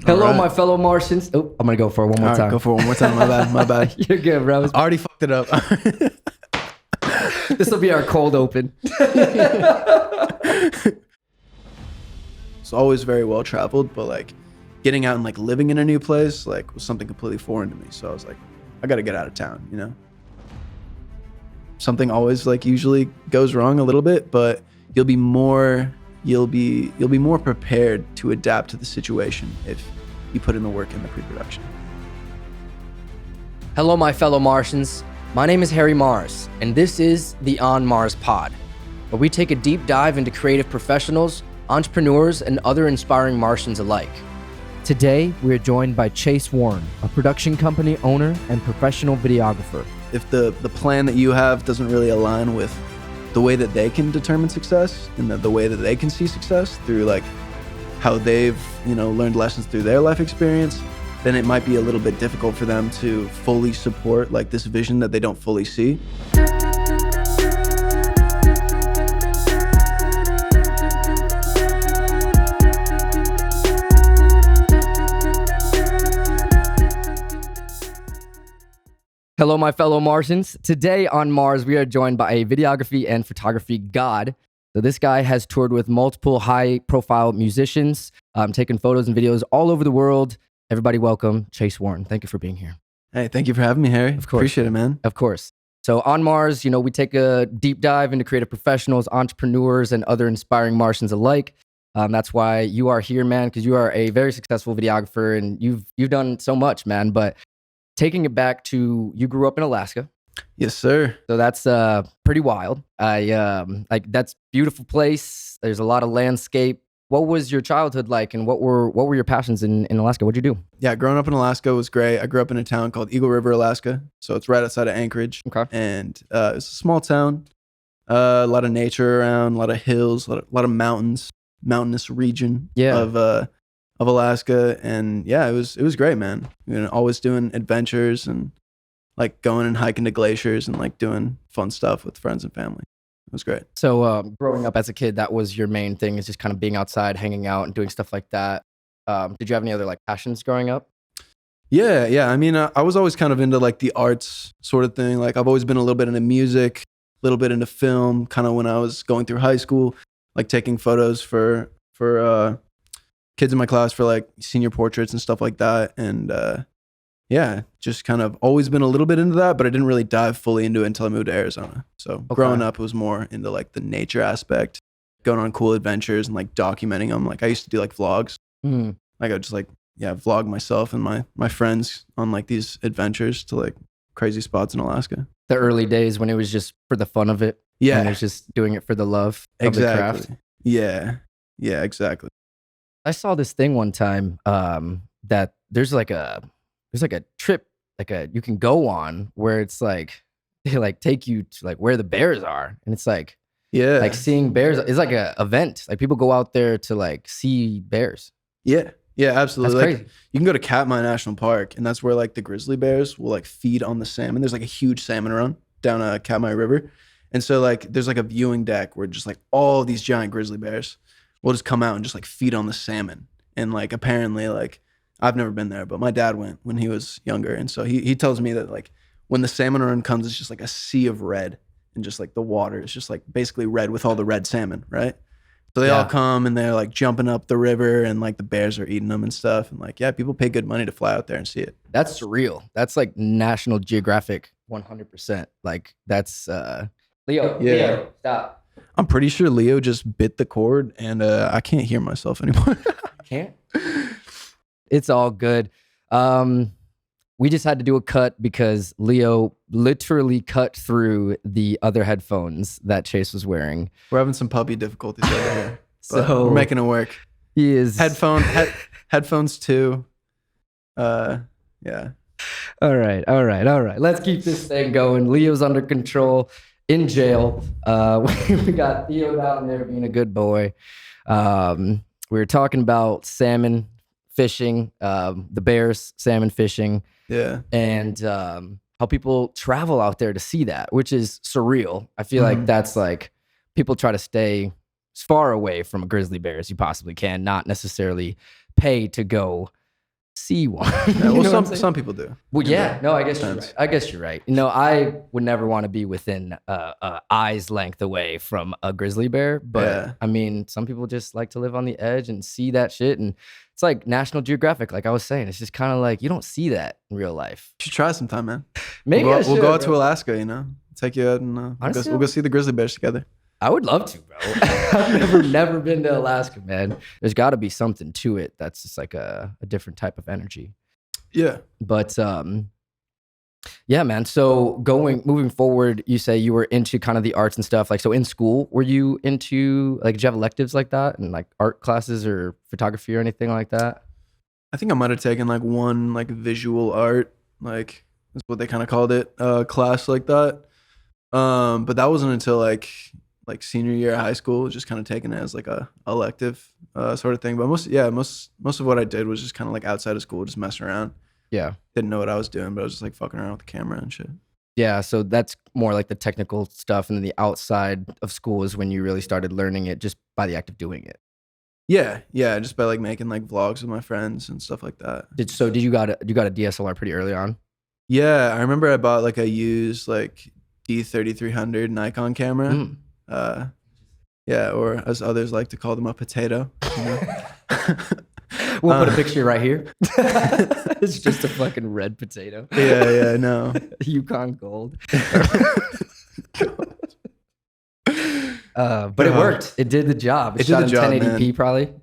Hello, right. my fellow Martians. Oh, I'm gonna go for it one more time. Go for it one more time. My bad. My bad. You're good, bro. I already fucked it up. This will be our cold open. It's always very well traveled, but like getting out and like living in a new place like was something completely foreign to me. So I was like, I got to get out of town, you know? Something always like usually goes wrong a little bit, but you'll be more prepared to adapt to the situation if you put in the work in the pre-production. Hello, my fellow Martians. My name is Harry Mars, and this is the On Mars Pod, where we take a deep dive into creative professionals, entrepreneurs, and other inspiring Martians alike. Today, we are joined by Chase Warren, a production company owner and professional videographer. If the plan that you have doesn't really align with the way that they can determine success and the way that they can see success through like how they've, learned lessons through their life experience, then it might be a little bit difficult for them to fully support like this vision that they don't fully see. Hello, my fellow Martians. Today on Mars, we are joined by a videography and photography god. So this guy has toured with multiple high-profile musicians, taken photos and videos all over the world. Everybody welcome Chase Warren. Thank you for being here. Hey, thank you for having me, Harry. Of course. Appreciate it, man. Of course. So on Mars, we take a deep dive into creative professionals, entrepreneurs, and other inspiring Martians alike. That's why you are here, man, because you are a very successful videographer and you've done so much, man. But taking it back to, you grew up in Alaska. Yes, sir. So that's pretty wild. That's a beautiful place. There's a lot of landscape. What was your childhood like, and what were your passions in Alaska? What'd you do? Yeah, growing up in Alaska was great. I grew up in a town called Eagle River, Alaska. So it's right outside of Anchorage. Okay. And it's a small town. A lot of nature around, a lot of hills, a lot of mountains, mountainous region of Alaska. And yeah, it was great, man. Always doing adventures and like going and hiking to glaciers and like doing fun stuff with friends and family. It was great. So growing up as a kid, that was your main thing, is just kind of being outside, hanging out and doing stuff like that. Did you have any other like passions growing up? Yeah. I mean, I was always kind of into like the arts sort of thing. Like I've always been a little bit into music, a little bit into film, kind of when I was going through high school, like taking photos for kids in my class for like senior portraits and stuff like that. And yeah, just kind of always been a little bit into that, but I didn't really dive fully into it until I moved to Arizona. So growing up, it was more into like the nature aspect, going on cool adventures and like documenting them. Like I used to do like vlogs. Like I would just vlog myself and my friends on like these adventures to like crazy spots in Alaska. The early days when it was just for the fun of it. Yeah. And it was just doing it for the love of the craft. Yeah, exactly. I saw this thing one time that there's like a trip you can go on where it's like they like take you to like where the bears are, and it's like like seeing bears. It's like a event. Like people go out there to like see bears. Yeah, absolutely. That's like crazy. You can go to Katmai National Park, and that's where like the grizzly bears will like feed on the salmon. There's like a huge salmon run down a Katmai River, and so like there's like a viewing deck where just like all these giant grizzly bears will just come out and just like feed on the salmon. And like apparently like I've never been there, but my dad went when he was younger, and so he tells me that like when the salmon run comes, it's just like a sea of red, and just like the water is just like basically red with all the red salmon, right? So they all come and they're like jumping up the river, and like the bears are eating them and stuff, and like people pay good money to fly out there and see it. That's surreal. That's like National Geographic 100%. Like that's Leo, stop. I'm pretty sure Leo just bit the cord, and I can't hear myself anymore. Can't. It's all good. We just had to do a cut because Leo literally cut through the other headphones that Chase was wearing. We're having some puppy difficulties over here. So we're making it work. He is headphones too. Yeah. All right. Let's keep this thing going. Leo's under control in jail. We got Theo down there being a good boy. We were talking about salmon fishing, the bears, salmon fishing. Yeah. And how people travel out there to see that, which is surreal. I feel like that's like people try to stay as far away from a grizzly bear as you possibly can, not necessarily pay to go see one. Yeah, You well, know what I'm saying? some people do. Well, yeah, no, I guess you're Depends. right. I guess you're right. No, I would never want to be within eye's length away from a grizzly bear. But Yeah. I mean, some people just like to live on the edge and see that shit. And it's like National Geographic, like I was saying, it's just kind of like you don't see that in real life. You should try sometime, man. Maybe we'll I go, should, we'll go out to bro. Alaska, you know, take you out and Honestly, we'll go see the grizzly bears together. I would love to, bro. I've never been to Alaska, man. There's got to be something to it that's just like a different type of energy. Yeah. But yeah, man. So moving forward, you say you were into kind of the arts and stuff. Like, so in school, were you into like, did you have electives like that and like art classes or photography or anything like that? I think I might have taken like one like visual art, like that's what they kind of called it, class like that. But that wasn't until like senior year of high school, just kind of taken it as like a elective sort of thing. But most of what I did was just kind of like outside of school, just messing around. Yeah. Didn't know what I was doing, but I was just like fucking around with the camera and shit. Yeah. So that's more like the technical stuff. And then the outside of school is when you really started learning it just by the act of doing it. Yeah, just by like making like vlogs with my friends and stuff like that. Did you got a DSLR pretty early on? Yeah, I remember I bought like a used like D3300 Nikon camera. Yeah, or as others like to call them, a potato. You know? We'll put a picture right here. It's just a fucking red potato. Yeah, no. Yukon Gold. But it worked. It did the job. It shot in 1080p probably.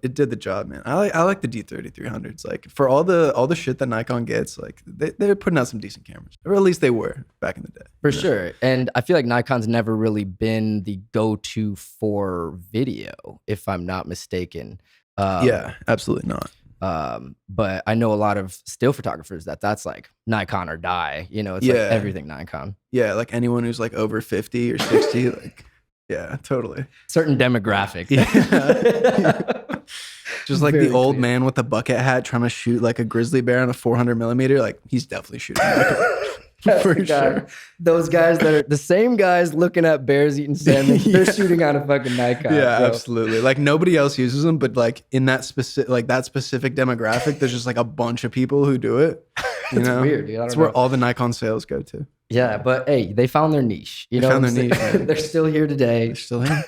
It did the job, man. I like the D3300s. Like for all the shit that Nikon gets, like they're putting out some decent cameras, or at least they were back in the day. For sure. And I feel like Nikon's never really been the go-to for video, if I'm not mistaken. Yeah, absolutely not. But I know a lot of still photographers that's like Nikon or die. You know, it's like everything Nikon. Yeah, like anyone who's like over 50 or 60, like yeah, totally. Certain demographic. Yeah. Just like Very the old clear. man with the bucket hat trying to shoot like a grizzly bear on a 400 millimeter. Like he's definitely shooting for sure. Those guys that are the same guys looking at bears eating salmon, they're shooting on a fucking Nikon. Yeah, bro. absolutely. Like nobody else uses them, but like in that specific demographic, there's just like a bunch of people who do it. You know, weird, dude. That's where all the Nikon sales go to. Yeah, but hey, they found their niche. You know, found what their I'm niche, saying? man. They're still here today. They're still here.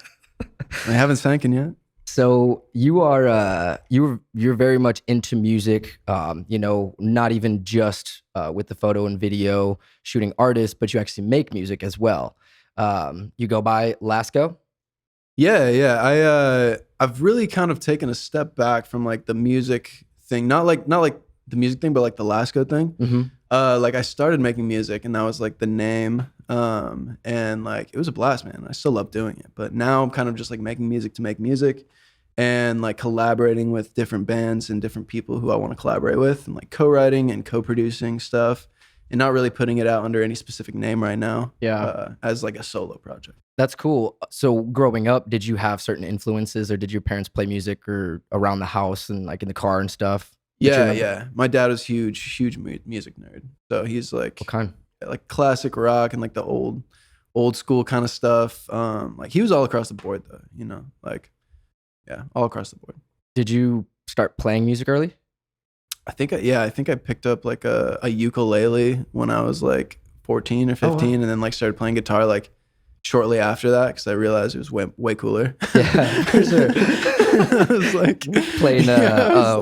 They haven't sanken yet. So you are you're very much into music. You know, not even just with the photo and video shooting artists, but you actually make music as well. You go by Lasco. Yeah. I've really kind of taken a step back from like the music thing, not like the music thing, but like the Lasco thing. Mm-hmm. Like I started making music, and that was like the name. And like it was a blast, man. I still love doing it, but now I'm kind of just like making music to make music, and like collaborating with different bands and different people who I want to collaborate with, and like co-writing and co-producing stuff, and not really putting it out under any specific name right now. Yeah. As like a solo project. That's cool. So growing up, did you have certain influences, or did your parents play music or around the house and like in the car and stuff? Yeah. My dad was huge music nerd. So he's like, What kind? like classic rock and like the old school kind of stuff. Like he was all across the board though, you know, like, yeah, all across the board. Did you start playing music early? I think I picked up like a ukulele when I was like 14 or 15, and then like started playing guitar like shortly after that, because I realized it was way cooler. Yeah, for sure. I was like Playing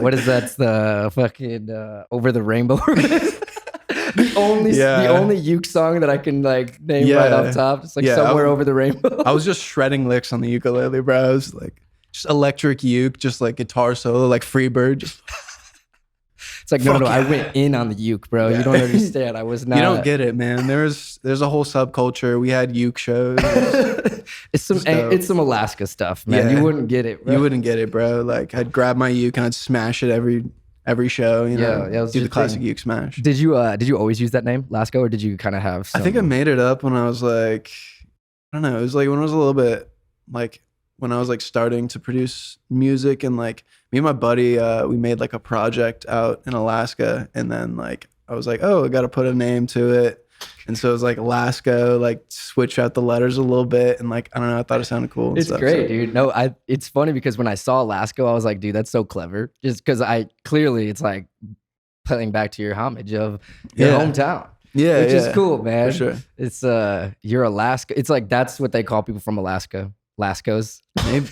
what is that? The fucking Over the Rainbow. The only uke song that I can like name right off top. It's like Somewhere Over the Rainbow. I was just shredding licks on the ukulele, bro. I was like just electric uke, just like guitar solo, like Freebird. Just it's like no, I went in on the uke, bro. Yeah. You don't understand. I was not. You don't get it, man. There's a whole subculture. We had uke shows. It's some Alaska stuff, man. Yeah. You wouldn't get it, bro. You wouldn't get it, bro. Like I'd grab my uke and I'd smash it every show. You know, Yeah, do the classic uke smash. Did you always use that name, Lasco, or did you kind of have? I think I made it up when I was like, I don't know. It was like when I was a little bit like when I was like starting to produce music, and like me and my buddy, we made like a project out in Alaska, and then like I was like, oh, I got to put a name to it, And so it was like Alaska, like switch out the letters a little bit. And like, I don't know, I thought it sounded cool. And It's stuff, great, so. dude. No, it's funny because when I saw Alaska, I was like, dude, that's so clever. Just because it's like playing back to your homage of your hometown. Yeah. Which is cool, man. For sure. It's you're Alaska. It's like that's what they call people from Alaska. Lascos.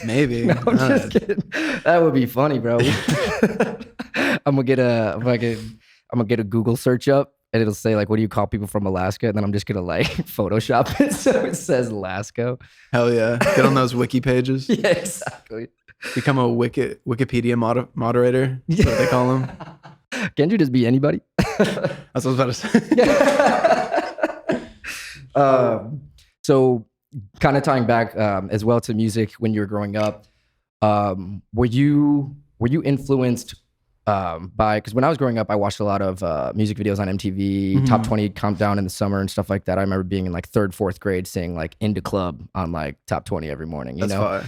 Maybe. No, I'm just kidding. That would be funny, bro. I'm gonna get a Google search up and it'll say like, what do you call people from Alaska? And then I'm just gonna like Photoshop it so it says Lasco. Hell yeah. Get on those wiki pages. Yeah, exactly. Become a Wikipedia moderator. That's what they call them. Can't you just be anybody? That's what I was about to say. So kind of tying back as well to music when you were growing up, were you influenced by, because when I was growing up, I watched a lot of music videos on MTV, Top 20 Countdown in the summer and stuff like that. I remember being in like 3rd, 4th grade seeing like Into Club on like Top 20 every morning, you know?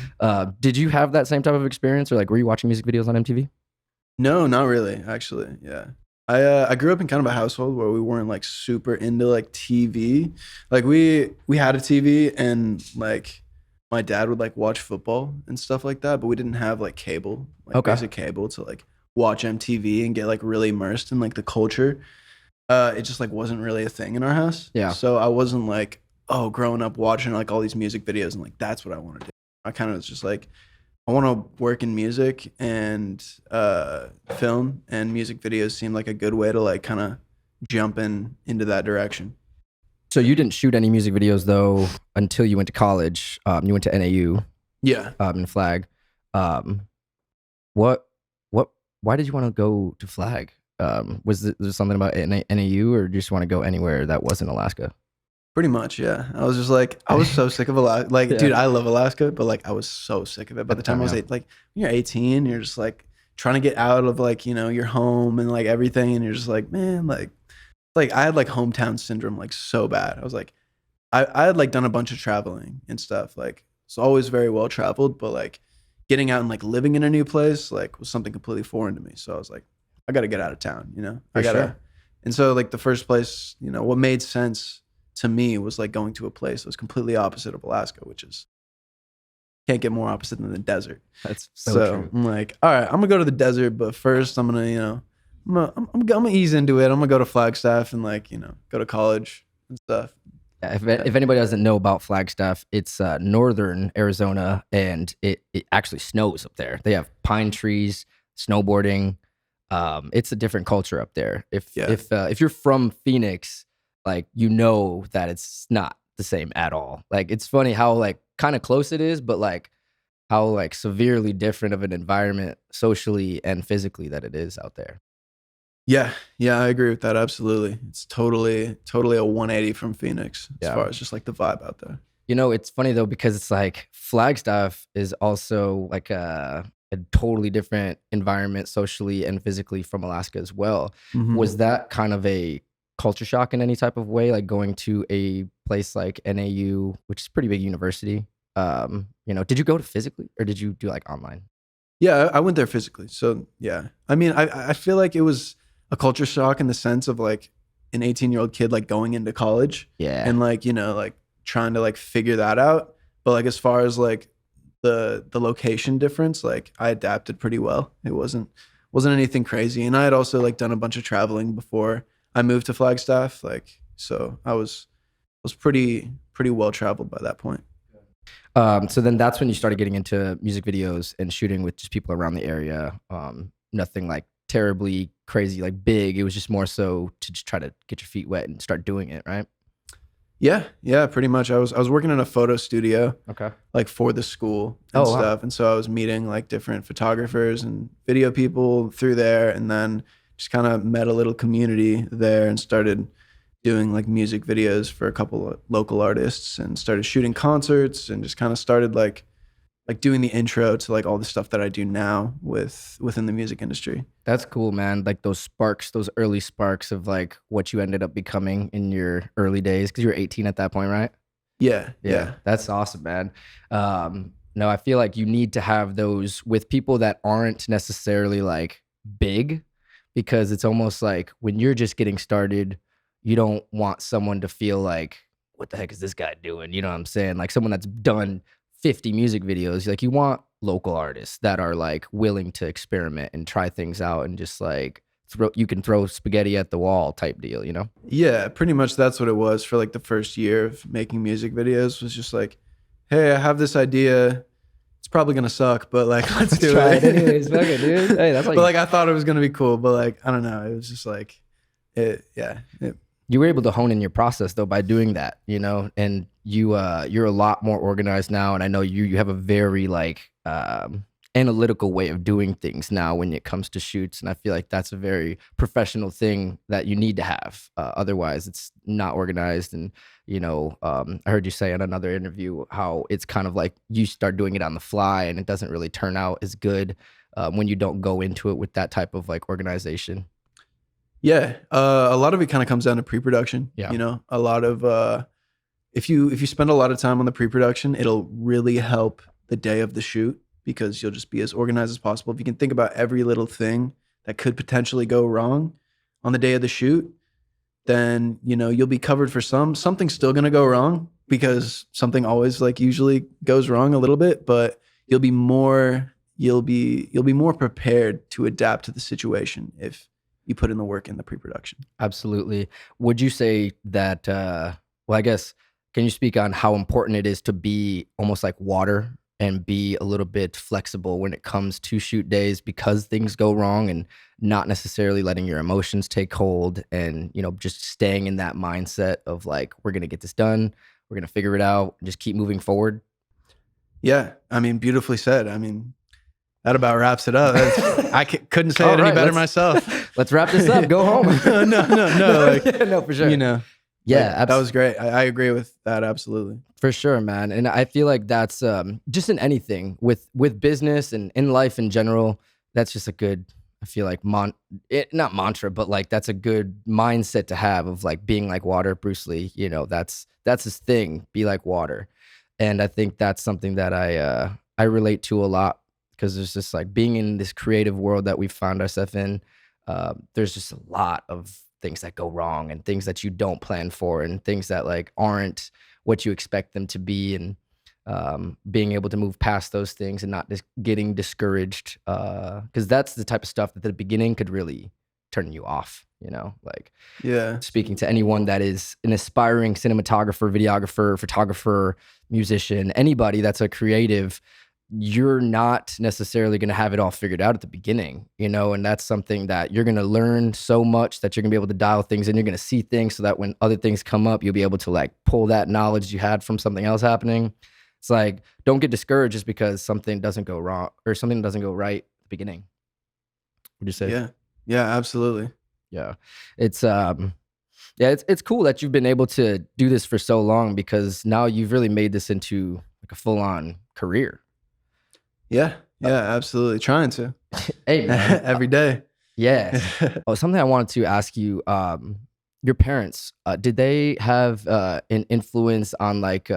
Did you have that same type of experience, or like were you watching music videos on MTV? No, not really, actually. Yeah. I grew up in kind of a household where we weren't like super into like TV. Like we had a TV and like my dad would like watch football and stuff like that, but we didn't have like cable, like basic cable to like watch MTV and get like really immersed in like the culture. It just like wasn't really a thing in our house. Yeah. So I wasn't like, oh, growing up watching like all these music videos and like that's what I want to do. I kind of was just like, I want to work in music and film, and music videos seemed like a good way to like kind of jump into that direction. So you didn't shoot any music videos though until you went to college. You went to NAU. Yeah. In Flag. Why did you want to go to Flag? Was there something about NAU, or did you just want to go anywhere that wasn't Alaska? Pretty much, yeah. I was just like, I was so sick of Alaska. Like, dude, I love Alaska, but like, I was so sick of it. By the time I was like, when you're 18, you're just like trying to get out of like, you know, your home and like everything. And you're just like, man, like I had like hometown syndrome, like so bad. I was like, I had like done a bunch of traveling and stuff. Like, it's always very well traveled, but like getting out and like living in a new place, like was something completely foreign to me. So I was like, I got to get out of town, you know, Sure. And so like the first place, you know, what made sense to me was like going to a place that was completely opposite of Alaska, which is, can't get more opposite than the desert. That's so true. I'm like, all right, I'm gonna go to the desert, but first I'm gonna, you know, I'm gonna ease into it. I'm gonna go to Flagstaff and like, you know, go to college and stuff. Yeah, if anybody doesn't know about Flagstaff, it's northern Arizona, and it actually snows up there. They have pine trees, snowboarding. It's a different culture up there. If you're from Phoenix, like, you know that it's not the same at all. Like, it's funny how like kind of close it is, but like how like severely different of an environment socially and physically that it is out there. Yeah, I agree with that. Absolutely. It's totally a 180 from Phoenix as far as just like the vibe out there. You know, it's funny though, because it's like Flagstaff is also like a totally different environment socially and physically from Alaska as well. Mm-hmm. Was that kind of a culture shock in any type of way, like going to a place like NAU, which is a pretty big university? You know, did you go to physically, or did you do like online? Yeah, I went there physically. So yeah, I mean, I feel like it was a culture shock in the sense of like an 18-year-old kid like going into college, and like, you know, like trying to like figure that out. But like as far as like the location difference, like I adapted pretty well. It wasn't anything crazy, and I had also like done a bunch of traveling before I moved to Flagstaff, like, so I was pretty well traveled by that point. So then that's when you started getting into music videos and shooting with just people around the area. Nothing like terribly crazy, like big. It was just more so to just try to get your feet wet and start doing it, right? Yeah, pretty much. I was working in a photo studio, like for the school and stuff. Wow. And so I was meeting like different photographers and video people through there, and then just kind of met a little community there and started doing like music videos for a couple of local artists, and started shooting concerts, and just kind of started like doing the intro to like all the stuff that I do now within the music industry. That's cool, man. Like those sparks, those early sparks of like what you ended up becoming in your early days, because you were 18 at that point, right? Yeah. That's awesome, man. No, I feel like you need to have those with people that aren't necessarily like big, because it's almost like when you're just getting started, You don't want someone to feel like, what the heck is this guy doing? You know what I'm saying? Like someone that's done 50 music videos. Like you want local artists that are like willing to experiment and try things out and just like you can throw spaghetti at the wall type deal, you know? Yeah, pretty much that's what it was for like the first year of making music videos, was just like, hey, I have this idea. It's probably gonna suck, but like let's do Try it. it anyways, fuck it, dude. Hey, that's like, But like I thought it was gonna be cool, but like I don't know. It was just like you were able to hone in your process though by doing that, you know, and you're a lot more organized now. And I know you have a very like analytical way of doing things now when it comes to shoots. And I feel like that's a very professional thing that you need to have. Otherwise it's not organized. And, you know, I heard you say in another interview how it's kind of like you start doing it on the fly and it doesn't really turn out as good when you don't go into it with that type of like organization. Yeah, a lot of it kind of comes down to pre-production. Yeah. You know, a lot of if you spend a lot of time on the pre-production, it'll really help the day of the shoot because you'll just be as organized as possible. If you can think about every little thing that could potentially go wrong on the day of the shoot, then you know you'll be covered for something's still gonna go wrong because something always like usually goes wrong a little bit, but you'll be more prepared to adapt to the situation if you put in the work in the pre-production. Absolutely. Would you say that, well, I guess, can you speak on how important it is to be almost like water and be a little bit flexible when it comes to shoot days because things go wrong and not necessarily letting your emotions take hold and, you know, just staying in that mindset of like, we're going to get this done. We're going to figure it out and just keep moving forward. Yeah. I mean, beautifully said. I mean, that about wraps it up. Couldn't say All it right, any better myself. Let's wrap this up. Go home. No. Like, Yeah, no, for sure. you know, Yeah, like, that was great. I agree with that. Absolutely. for sure, man. And I feel like that's just in anything with business and in life in general. That's just a good, I feel like not mantra, but like that's a good mindset to have of like being like water. Bruce Lee, you know, that's his thing. Be like water, and I think that's something that I relate to a lot because there's just like being in this creative world that we found ourselves in. There's just a lot of things that go wrong and things that you don't plan for and things that like aren't what you expect them to be, and being able to move past those things and not just getting discouraged because that's the type of stuff that at the beginning could really turn you off, you know, like Yeah. speaking to anyone that is an aspiring cinematographer, videographer, photographer, musician, anybody that's a creative, you're not necessarily going to have it all figured out at the beginning, you know, and that's something that you're going to learn so much that you're going to be able to dial things in. You're going to see things so that when other things come up, you'll be able to like pull that knowledge you had from something else happening. It's like, don't get discouraged just because something doesn't go wrong or something doesn't go right at the beginning. Would you say? Yeah. Yeah, absolutely. Yeah. It's it's cool that you've been able to do this for so long because now you've really made this into like a full-on career. Yeah. Yeah, absolutely. Trying to. Hey, man. Every day. Yeah. Oh, something I wanted to ask you, your parents, did they have an influence on like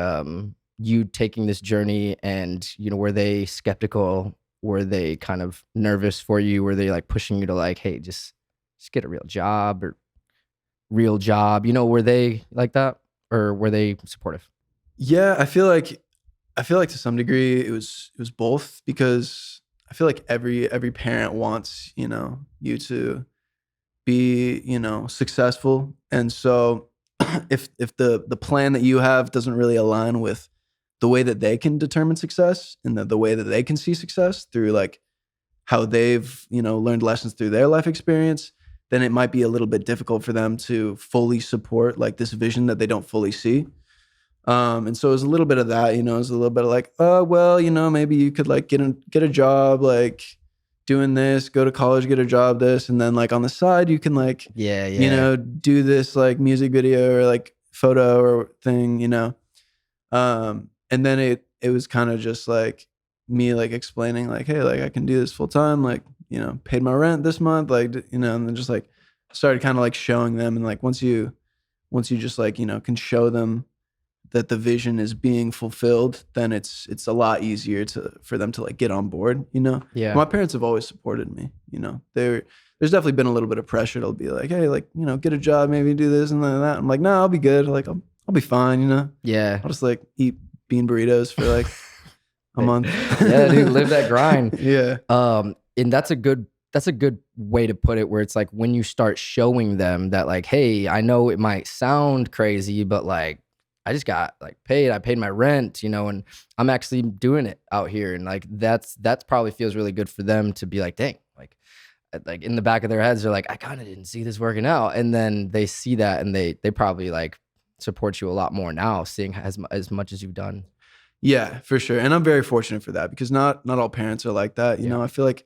you taking this journey, and you know, were they skeptical? Were they kind of nervous for you? Were they like pushing you to like, hey, just get a real job or real job? You know, were they like that or were they supportive? Yeah, I feel like to some degree it was both, because I feel like every parent wants, you know, you to be, you know, successful. And so if the plan that you have doesn't really align with the way that they can determine success and the way that they can see success through like how they've, you know, learned lessons through their life experience, then it might be a little bit difficult for them to fully support like this vision that they don't fully see. And so it was a little bit of that, you know, it was a little bit of like, oh, well, you know, maybe you could like get a job, like doing this, go to college, get a job, this, and then like on the side, you can like, you know, do this like music video or like photo or thing, you know? And then it was kind of just like me like explaining like, hey, like I can do this full time, like, you know, paid my rent this month, like, you know, and then just like started kind of like showing them. And like, once you just like, you know, can show them that the vision is being fulfilled, then it's a lot easier for them to like get on board, you know? Yeah. My parents have always supported me, you know. There's definitely been a little bit of pressure to be like, hey, like, you know, get a job, maybe do this and that. I'm like, no, I'll be good. Like, I'll be fine, you know? Yeah. I'll just like eat bean burritos for like a month. Yeah, dude, live that grind. Yeah. And that's a good way to put it, where it's like when you start showing them that like, hey, I know it might sound crazy, but like I just got like paid. I paid my rent, you know, and I'm actually doing it out here. And like that's probably feels really good for them to be like, dang, like in the back of their heads, they're like, I kind of didn't see this working out. And then they see that and they probably like support you a lot more now, seeing as much as you've done. Yeah, for sure. And I'm very fortunate for that, because not all parents are like that. You know, I feel like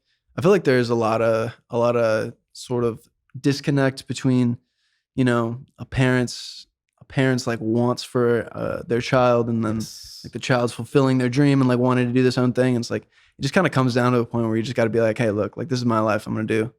there's a lot of sort of disconnect between, you know, a parent's like wants for their child, and then like the child's fulfilling their dream and like wanting to do this own thing. And it's like, it just kind of comes down to a point where you just got to be like, hey, look, like this is my life. I'm gonna do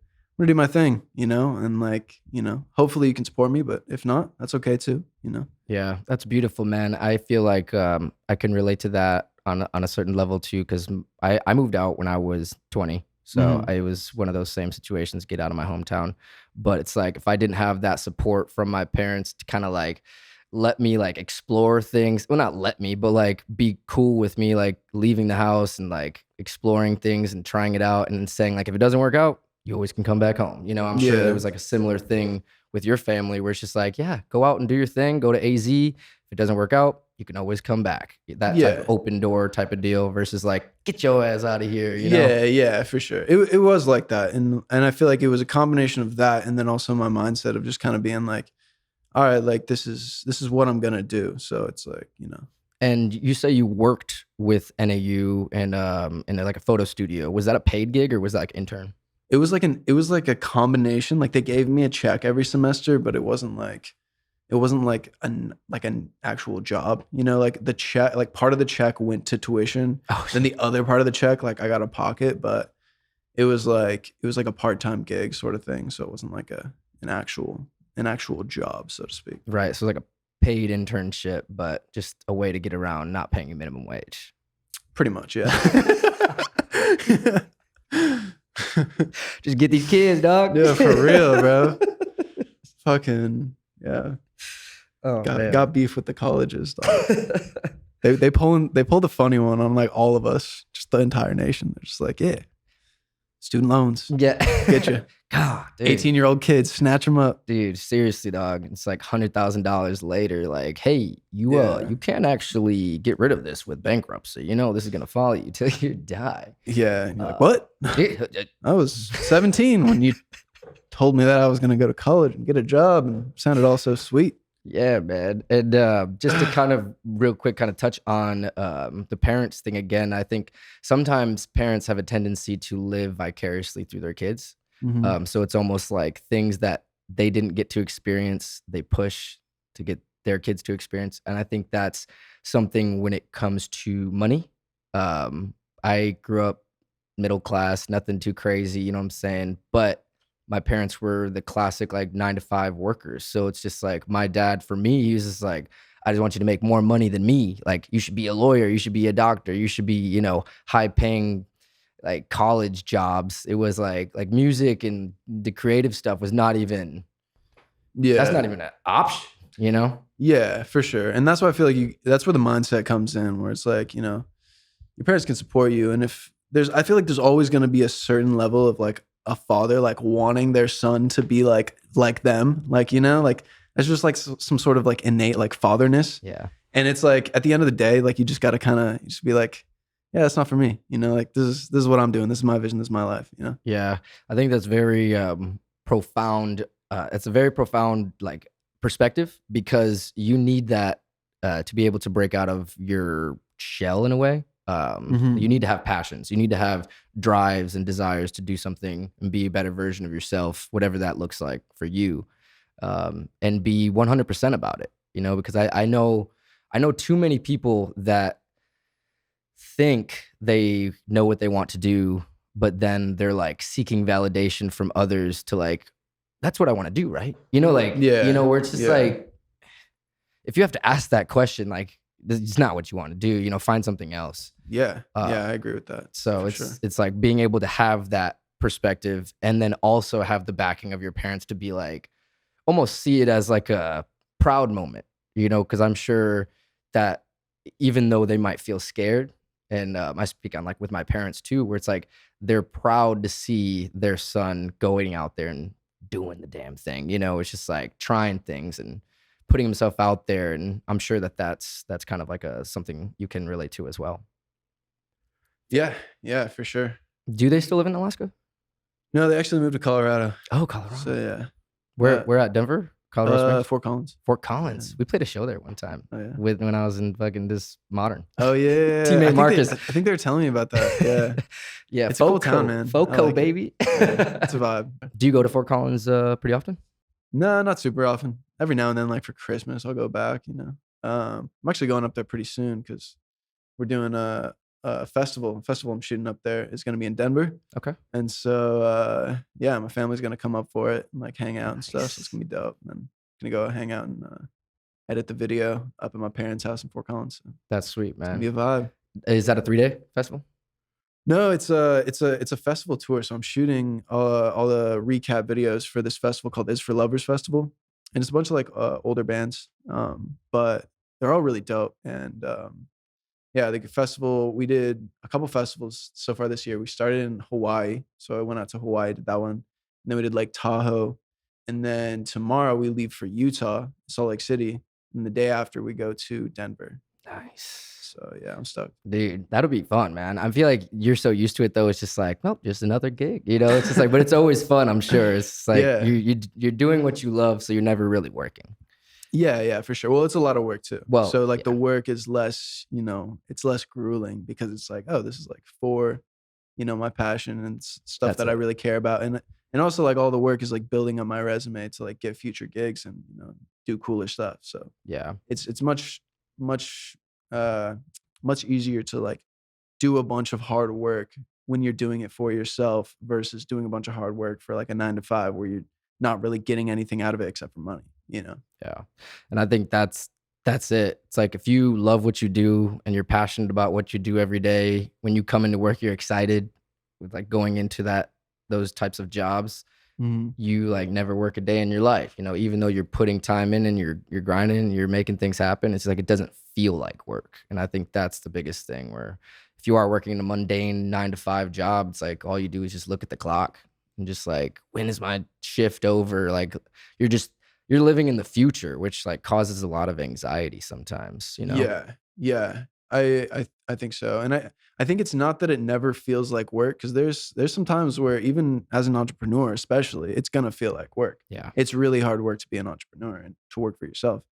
my thing, you know, and like, you know, hopefully you can support me, but if not, that's okay too, you know. Yeah, that's beautiful, man. I feel like I can relate to that on a certain level too, because I moved out when I was 20. So it was one of those same situations, get out of my hometown. But it's like, if I didn't have that support from my parents to kind of like let me like explore things, well, not let me, but like be cool with me, like leaving the house and like exploring things and trying it out, and then saying like, if it doesn't work out, you always can come back home. You know, I'm sure there was like a similar thing with your family where it's just like, yeah, go out and do your thing, go to AZ. If it doesn't work out, you can always come back. That type of open door type of deal versus like, get your ass out of here, you know? Yeah, for sure. It was like that. And I feel like it was a combination of that, and then also my mindset of just kind of being like, all right, like this is what I'm gonna do. So it's like, you know. And you say you worked with NAU and in like a photo studio. Was that a paid gig or was that like intern? It was like a combination. Like they gave me a check every semester, but it wasn't like an actual job, you know, like the check, like part of the check went to tuition. Then the other part of the check, like I got a pocket, but it was like a part-time gig sort of thing. So it wasn't like an actual job, so to speak. Right. So like a paid internship, but just a way to get around not paying you minimum wage. Pretty much. Yeah. Just get these kids, dog. Yeah, for real, bro. Fucking yeah. Oh, got beef with the colleges, dog. they pulled the funny one on like all of us, just the entire nation. They're just like, yeah, student loans. Yeah, get you. God, dude. 18-year-old kids, snatch them up, dude. Seriously, dog. It's like $100,000 later. Like, hey, you can't actually get rid of this with bankruptcy. You know, this is gonna follow you till you die. Yeah. And you're like, what? I was 17 when you told me that I was gonna go to college and get a job, and it sounded all so sweet. Yeah, man. And just to kind of real quick kind of touch on the parents thing again, I think sometimes parents have a tendency to live vicariously through their kids. Mm-hmm. So it's almost like things that they didn't get to experience, they push to get their kids to experience. And I think that's something when it comes to money. I grew up middle class, nothing too crazy, you know what I'm saying? But my parents were the classic like 9-to-5 workers. So it's just like my dad, for me, he was just like, I just want you to make more money than me. Like you should be a lawyer, you should be a doctor, you should be, you know, high paying like college jobs. It was like music and the creative stuff was not even, that's not even an option, you know? Yeah, for sure. And that's why I feel like that's where the mindset comes in, where it's like, you know, your parents can support you. And I feel like there's always going to be a certain level of like a father, like wanting their son to be like them, like, you know, like it's just like some sort of like innate like fatherness. Yeah. And it's like, at the end of the day, like you just got to kind of just be like, yeah, that's not for me. You know, like this is what I'm doing. This is my vision. This is my life, you know? Yeah. I think that's very profound. It's a very profound like perspective, because you need that to be able to break out of your shell in a way. You need to have passions. You need to have drives and desires to do something and be a better version of yourself, whatever that looks like for you, and be 100% about it, you know, because I know too many people that think they know what they want to do, but then they're like seeking validation from others to like, that's what I want to do, right? You know, like, you know, where it's just like, if you have to ask that question, like, it's not what you want to do. Find something else. Yeah. Uh, Yeah, I agree with that. so For it's sure. it's like being able to have that perspective, and then also have the backing of your parents to be like, almost see it as like a proud moment, because I'm sure that even though they might feel scared, and I speak on like with my parents too, where it's like they're proud to see their son going out there and doing the damn thing. It's just like trying things and putting himself out there, and I'm sure that that's kind of like a something you can relate to as well. Yeah. Yeah, for sure. Do they still live in Alaska? No, they actually moved to Colorado. Oh, So Colorado. yeah. We're at Denver, Colorado Springs, Fort Collins. Fort Yeah. Collins. We played a show there one time Oh yeah. when I was in fucking this modern. Oh yeah. Teammate Marcus. I think they were telling me about that. Yeah. Yeah, It's a cool town, man. I FOCO, like it. baby. Yeah, it's a vibe. Do you go to Fort Collins pretty often? No, not super often. Every now and then, like for Christmas, I'll go back. I'm actually going up there pretty soon because we're doing a festival. Festival I'm shooting up there is going to be in Denver, Okay. and so yeah, my family's going to come up for it and like hang out and stuff. So it's gonna be dope. And then gonna go hang out and edit the video up at my parents' house in Fort Collins. So That's sweet, it's gonna be man. a vibe. Is that a 3-day festival? No, it's a festival tour. So I'm shooting all the recap videos for this festival called Is for Lovers Festival, and it's a bunch of like older bands, but they're all really dope. And yeah, the festival, we did a couple festivals so far this year. We started in Hawaii, so I went out to Hawaii, did that one, and then we did Lake Tahoe, and then tomorrow we leave for Utah, Salt Lake City, and the day after we go to Denver. Nice. So yeah, I'm stoked. Dude, that'll be fun, man. I feel like you're so used to it though. It's just like, well, just another gig. It's just like, but it's always fun, I'm sure. It's like Yeah. you're doing what you love, so you're never really working. Yeah, for sure. Well, it's a lot of work too. Well, So like the yeah. work is less, it's less grueling because it's like, oh, this is like for, my passion and stuff That's that I it. really care about. And also like all the work is like building up my resume to like get future gigs and, do cooler stuff. So Yeah. it's much uh much easier to like do a bunch of hard work when you're doing it for yourself versus doing a bunch of hard work for like a 9 to 5 where you're not really getting anything out of it except for money. Yeah. And I think that's it. It's like if you love what you do and you're passionate about what you do every day, when you come into work, you're excited with like going into those types of jobs. Mhm. You like never work a day in your life, even though you're putting time in and you're grinding and you're making things happen. It's like it doesn't feel like work. And I think that's the biggest thing, where if you are working a mundane 9 to 5 job, it's like all you do is just look at the clock and just like, when is my shift over? Like you're living in the future, which like causes a lot of anxiety sometimes. Yeah. I think so. And I think it's not that it never feels like work because there's some times where even as an entrepreneur, especially, it's gonna feel like work. Yeah. It's really hard work to be an entrepreneur and to work for yourself.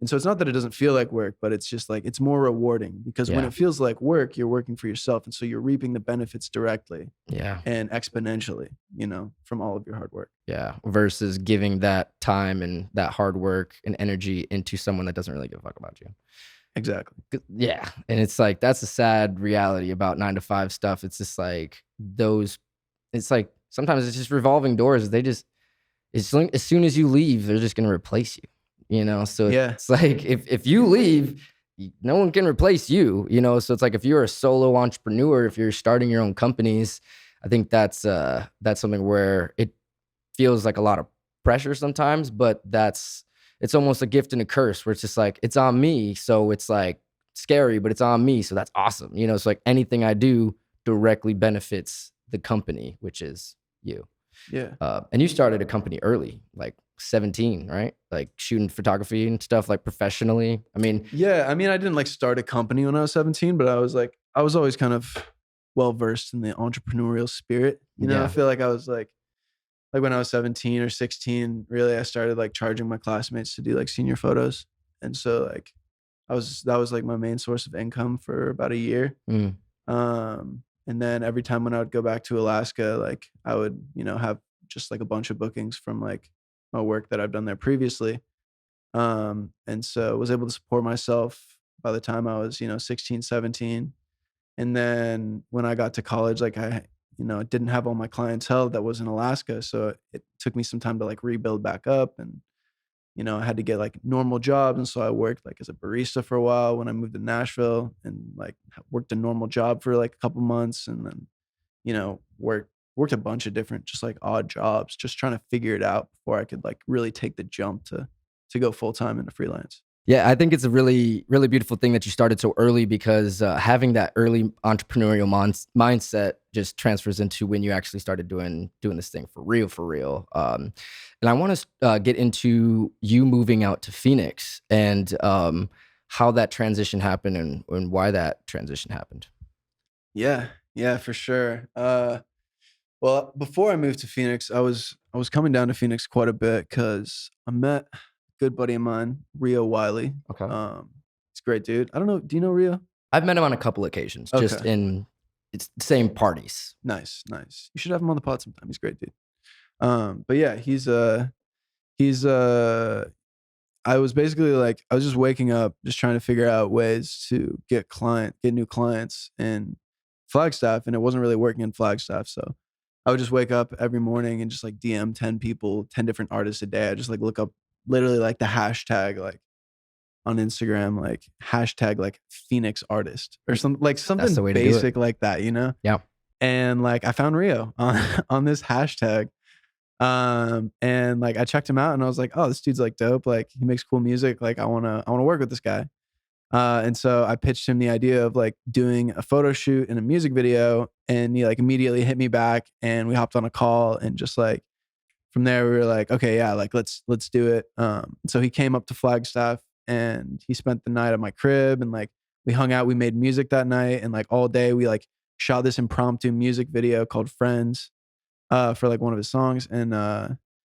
And so it's not that it doesn't feel like work, but it's just like it's more rewarding because when Yeah. it feels like work, you're working for yourself. And so you're reaping the benefits directly Yeah. and exponentially, from all of your hard work. Yeah. Versus giving that time and that hard work and energy into someone that doesn't really give a fuck about you. Exactly. Yeah. And it's like, that's a sad reality about 9 to 5 stuff. It's just like it's like sometimes it's just revolving doors. As soon as you leave, they're just going to replace you, So Yeah. it's like, if you leave, no one can replace you, So it's like, if you're a solo entrepreneur, if you're starting your own companies, I think that's something where it feels like a lot of pressure sometimes, but it's almost a gift and a curse, where it's just like, it's on me. So it's like scary, but it's on me. So that's awesome. It's like anything I do directly benefits the company, which is you. Yeah. And you started a company early, like 17, right? Like shooting photography and stuff like professionally. I mean, Yeah, I didn't like start a company when I was 17, but I was always kind of well versed in the entrepreneurial spirit. Yeah. I feel like I was like when I was 17 or 16, really I started like charging my classmates to do like senior photos. And so like that was like my main source of income for about a year. mm, And then every time when I would go back to Alaska, like I would, have just like a bunch of bookings from like my work that I've done there previously. And so I was able to support myself by the time I was, 16, 17. And then when I got to college, like I didn't have all my clientele that was in Alaska. So it took me some time to like rebuild back up and, I had to get like normal jobs. And so I worked like as a barista for a while when I moved to Nashville, and like worked a normal job for like a couple months, and then, worked a bunch of different just like odd jobs, just trying to figure it out before I could like really take the jump to go full time into freelance. Yeah, I think it's a really, really beautiful thing that you started so early, because having that early entrepreneurial mindset just transfers into when you actually started doing this thing for real, for real. And I want to get into you moving out to Phoenix, and how that transition happened, and why that transition happened. Yeah, for sure. Well, before I moved to Phoenix, I was coming down to Phoenix quite a bit because I met a good buddy of mine, Rio Wiley. Okay. He's a great dude. I don't know. Do you know Rio? I've met him on a couple occasions, just Okay. in it's the same parties. Nice, nice. You should have him on the pod sometime. He's a great dude. But yeah, he's I was basically like, I was just waking up, just trying to figure out ways to get new clients in Flagstaff, and it wasn't really working in Flagstaff. So I would just wake up every morning and just like DM 10 people, 10 different artists a day. I just like look up literally like the hashtag, like on Instagram, like hashtag like Phoenix artist or something, like That's something the way to do it. basic like that, Yeah. And like I found Rio on this hashtag. And like I checked him out and I was like, oh, this dude's like dope. Like he makes cool music. Like I wanna work with this guy. And so I pitched him the idea of like doing a photo shoot and a music video, and he like immediately hit me back, and we hopped on a call, and just like from there we were like, okay, yeah, like let's do it. So he came up to Flagstaff and he spent the night at my crib, and like we hung out, we made music that night, and like all day we like shot this impromptu music video called Friends for like one of his songs. And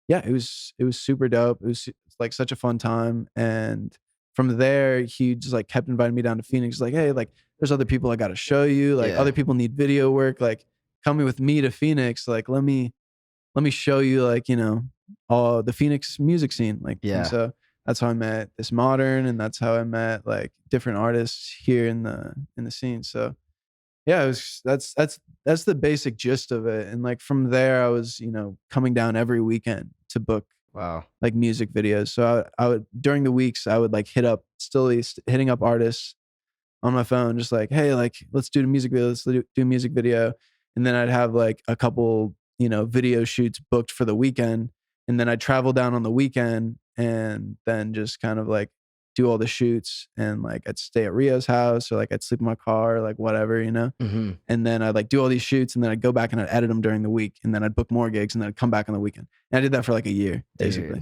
yeah, it was super dope. It was like such a fun time. And from there, he just like kept inviting me down to Phoenix. Like, hey, like there's other people I got to show you. Like Yeah. other people need video work. Like coming with me to Phoenix. Like let me show you like all the Phoenix music scene. Like Yeah. And so that's how I met this Modern, and that's how I met like different artists here in the scene. So yeah, that's the basic gist of it. And like from there, I was coming down every weekend to book Wow. like music videos. So I would during the weeks I would like hitting up artists on my phone, just like, hey, like let's do the music video, let's do a music video. And then I'd have like a couple video shoots booked for the weekend, and then I'd travel down on the weekend and then just kind of like do all the shoots, and like I'd stay at Rio's house, or like I'd sleep in my car, or like whatever, Mm-hmm. and then I'd like do all these shoots, and then I'd go back and I'd edit them during the week, and then I'd book more gigs, and then I'd come back on the weekend. And I did that for like a year, basically.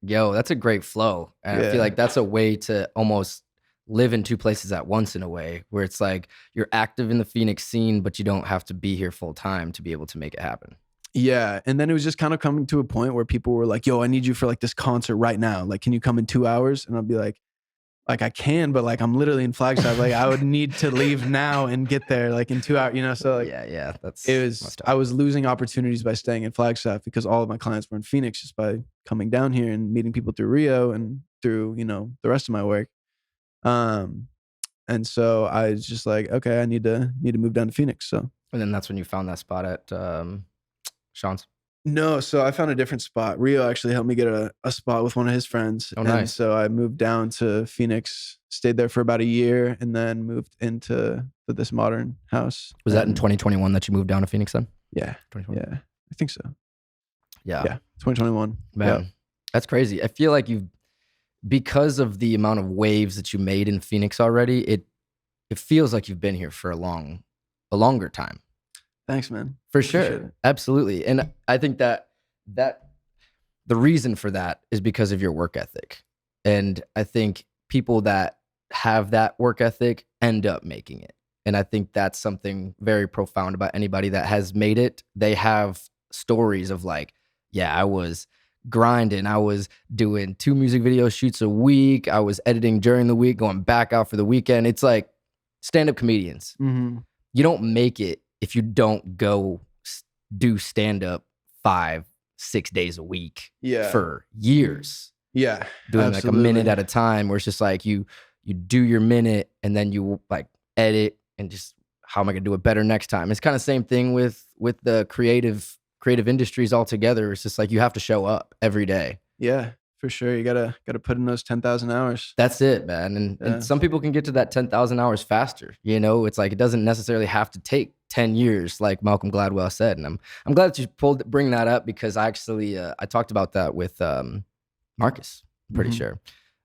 Dude. Yo, that's a great flow. And I feel like that's a way to almost live in two places at once, in a way where it's like you're active in the Phoenix scene, but you don't have to be here full time to be able to make it happen. Yeah. And then it was just kind of coming to a point where people were like, yo, I need you for like this concert right now. Like, can you come in 2 hours? And I'll be like I can, but like I'm literally in Flagstaff. Like I would need to leave now and get there like in 2 hours, So like yeah, that's I was losing opportunities by staying in Flagstaff because all of my clients were in Phoenix, just by coming down here and meeting people through Rio and through, the rest of my work. And so I was just like, okay, I need to move down to Phoenix. So And then that's when you found that spot at Sean's. no, so I found a different spot. Rio actually helped me get a spot with one of his friends. Oh, nice. And so I moved down to Phoenix, stayed there for about a year, and then moved into this Modern house. Was that in 2021 that you moved down to Phoenix then? Yeah. 2020? Yeah. I think so. Yeah. Yeah. 2021. Man, Yeah. that's crazy. I feel like because of the amount of waves that you made in Phoenix already, it feels like you've been here for a longer time. Thanks, man. For Appreciate sure. it. Absolutely. And I think that the reason for that is because of your work ethic. And I think people that have that work ethic end up making it. And I think that's something very profound about anybody that has made it. They have stories of like, yeah, I was grinding. I was doing 2 music video shoots a week. I was editing during the week, going back out for the weekend. It's like stand-up comedians. Mm-hmm. You don't make it if you don't go do stand-up 5-6 days a week for years. Yeah. Doing absolutely. like a minute at a time, where it's just like you do your minute and then you like edit and just, how am I gonna do it better next time? It's kind of same thing with the creative industries altogether. It's just like you have to show up every day. Yeah, for sure. You gotta put in those 10,000 hours. That's it, man. Yeah. And some people can get to that 10,000 hours faster. You know, it's like it doesn't necessarily have to take 10 years, like Malcolm Gladwell said. And I'm glad that you bring that up, because I actually I talked about that with Marcus. I'm pretty sure.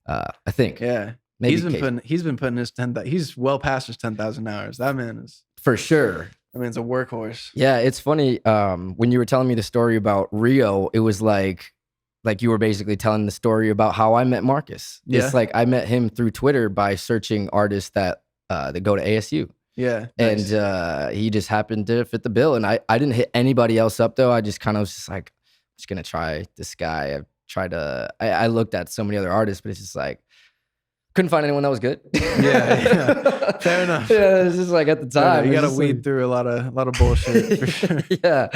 I think. Yeah. Maybe he's been putting his 10,000. He's well past his 10,000 hours. That man is for sure. I mean, it's a workhorse. Yeah, it's funny. When you were telling me the story about Rio, it was like you were basically telling the story about how I met Marcus. Yeah. It's like I met him through Twitter by searching artists that go to ASU. Yeah. Nice. And he just happened to fit the bill. And I didn't hit anybody else up, though. I just kind of was just like, I'm just going to try this guy. I looked at so many other artists, but it's just like, couldn't find anyone that was good. Yeah. Fair enough. Yeah, it's just like at the time. You got to weed through a lot of bullshit for sure. Yeah.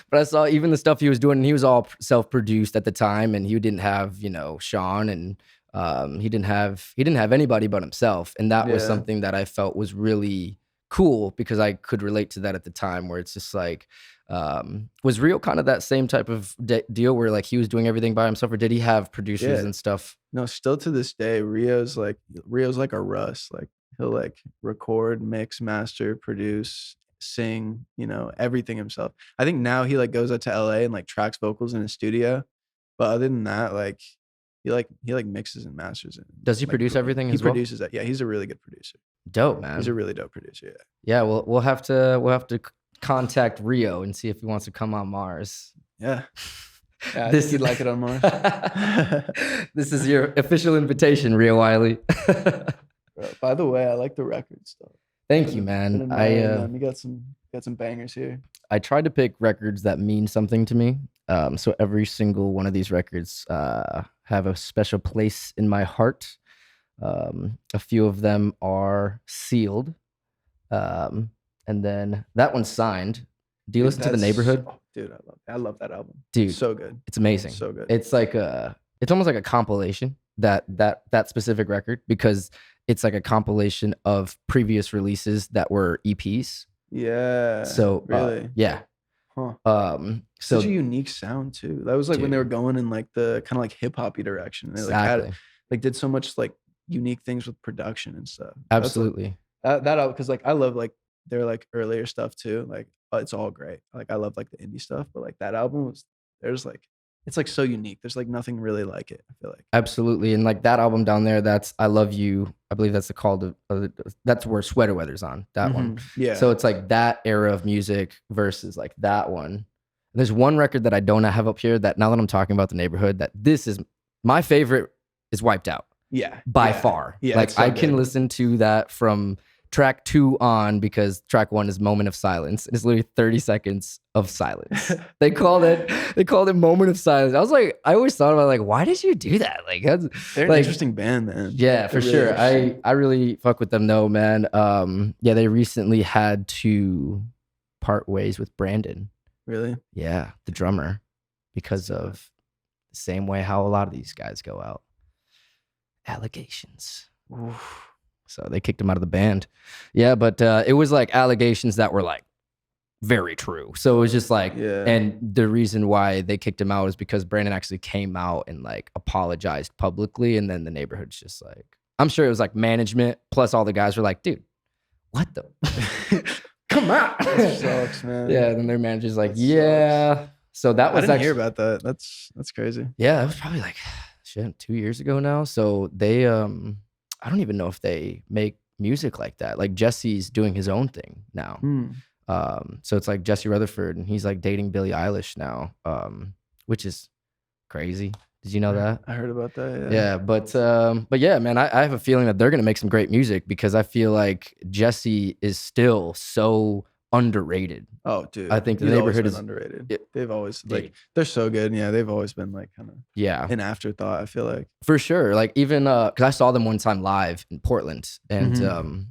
But I saw even the stuff he was doing, and he was all self-produced at the time, and he didn't have, Sean, and he didn't have anybody but himself. And that was something that I felt was really cool, because I could relate to that at the time, where it's just like, was Rio kind of that same type of deal where like he was doing everything by himself, or did he have producers and stuff? No, still to this day, Rio's like a Russ. Like he'll like record, mix, master, produce, sing, everything himself. I think now he like goes out to LA and like tracks vocals in his studio. But other than that, like he mixes and masters it. Does he produce everything as well? He produces that. Yeah, he's a really good producer. Dope, man. He's a really dope producer. Yeah. Well, we'll have to contact Rio and see if he wants to come on Mars. Yeah. I think he'd like it on Mars. This is your official invitation, Rio Wiley. By the way, I like the record stuff. Thank you, man. You got some bangers here. I tried to pick records that mean something to me. So every single one of these records have a special place in my heart. A few of them are sealed. And then that one's signed. Do you listen to The Neighborhood? Oh, dude, I love that album. Dude, so good. It's amazing. So good. It's like it's almost like a compilation, that specific record, because it's like a compilation of previous releases that were EPs. Yeah. So really, yeah. Huh. So such a unique sound too. That was like when they were going in like the kind of like hip hoppy direction. They exactly. Did so much like unique things with production and stuff. Absolutely. That because like I love like their like earlier stuff too. Like it's all great. Like I love like the indie stuff, but like that album it's like so unique. There's like nothing really like it, I feel like. Absolutely. And like that album down there, that's I Love You. I believe that's that's where Sweater Weather's on, that one. Yeah. So it's like that era of music versus like that one. And there's one record that I don't have up here that now that I'm talking about The Neighborhood, that this is my favorite, is Wiped Out. Yeah. By far. Yeah. Like so I can listen to that from track 2 on, because track 1 is Moment of Silence. It's literally 30 seconds of silence. They called it Moment of Silence. I always thought about like, why did you do that? Like they're an interesting band, man. Yeah, for sure. I really fuck with them though, man. Yeah, they recently had to part ways with Brandon. Really? Yeah, the drummer, because of the same way how a lot of these guys go out. Allegations. Oof. So they kicked him out of the band. Yeah, but it was like allegations that were like very true. So it was just like, and the reason why they kicked him out is because Brandon actually came out and like apologized publicly. And then The Neighborhood's just like, I'm sure it was like management plus all the guys were like, dude, what the? Come on. That sucks, man. Yeah, and then their manager's like, yeah. So that was I didn't hear about that. That's crazy. Yeah, it was probably like 2 years ago now. So they I don't even know if they make music like that. Like Jesse's doing his own thing now. So it's like Jesse Rutherford, and he's like dating Billie Eilish now, which is crazy. Did you know that? I heard about that. Yeah, but yeah, man, I have a feeling that they're gonna make some great music, because I feel like Jesse is still so underrated. Oh, dude, I think The Neighborhood is underrated. They've always like they're so good. Yeah, they've always been like kind of an afterthought, I feel like. For sure. Like even because I saw them one time live in Portland, and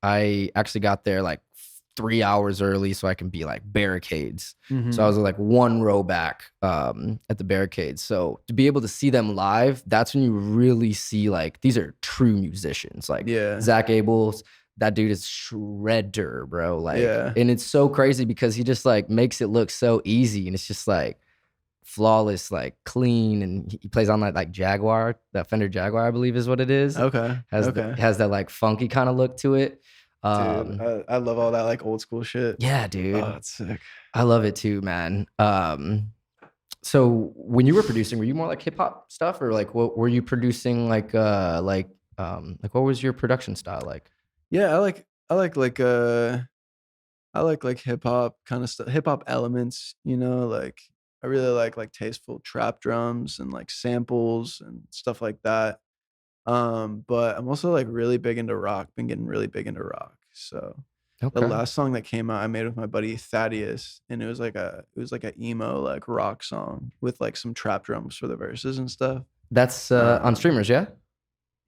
I actually got there like 3 hours early so I can be like barricades. So I was like 1 row back at the barricades. So to be able to see them live, that's when you really see like these are true musicians. Like Zach Abels. That dude is shredder, bro. Like, and it's so crazy because he just like makes it look so easy, and it's just like flawless, like clean, and he plays on that like Jaguar, that Fender Jaguar, I believe is what it is. Okay. Has that like funky kind of look to it. Dude, I love all that like old school shit. Yeah, dude. Oh, that's sick. I love it too, man. So when you were producing, were you more like hip hop stuff, or like what were you producing? Like what was your production style like? Yeah, I like hip hop kind of stuff, hip hop elements, you know, like I really like tasteful trap drums and like samples and stuff like that. But I'm also like really big into rock, been getting really big into rock. So the Okay, last song that came out I made with my buddy Thaddeus, and it was like a emo like rock song with like some trap drums for the verses and stuff. that's on streamers, yeah.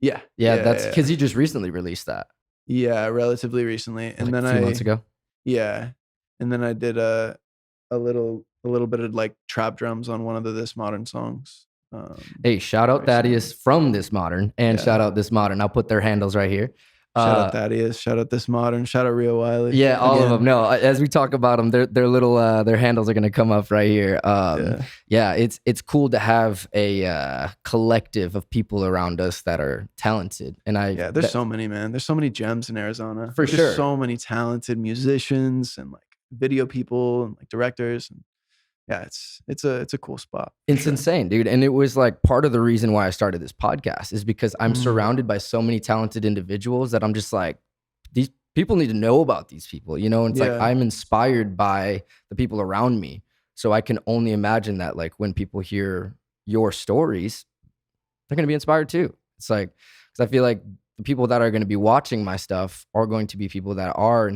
Yeah. Yeah, Yeah, that's yeah. because you just recently released that, Yeah, relatively recently. And like then a few months ago. yeah. And then I did a little bit of like trap drums on one of the This Modern songs. Hey, shout out Recently. Thaddeus from This Modern, and Yeah. shout out This Modern. I'll put their handles right here. Shout out Thaddeus, shout out This Modern, shout out Rio Wiley. Yeah, all of Again. them. No, as we talk about them, their little their handles are gonna come up right here. Yeah, it's cool to have a collective of people around us that are talented, and Yeah, there's so many, man. There's so many gems in Arizona. For There's sure. so many talented musicians and like video people and like directors. And yeah, it's a cool spot. for It's sure. insane, dude. And it was like part of the reason why I started this podcast is because I'm Mm. surrounded by so many talented individuals that I'm just like, these people need to know about these people, you know? And it's like Yeah. I'm inspired by the people around me. So I can only imagine that like when people hear your stories, they're gonna be inspired too. It's like, because I feel like the people that are going to be watching my stuff are going to be people that are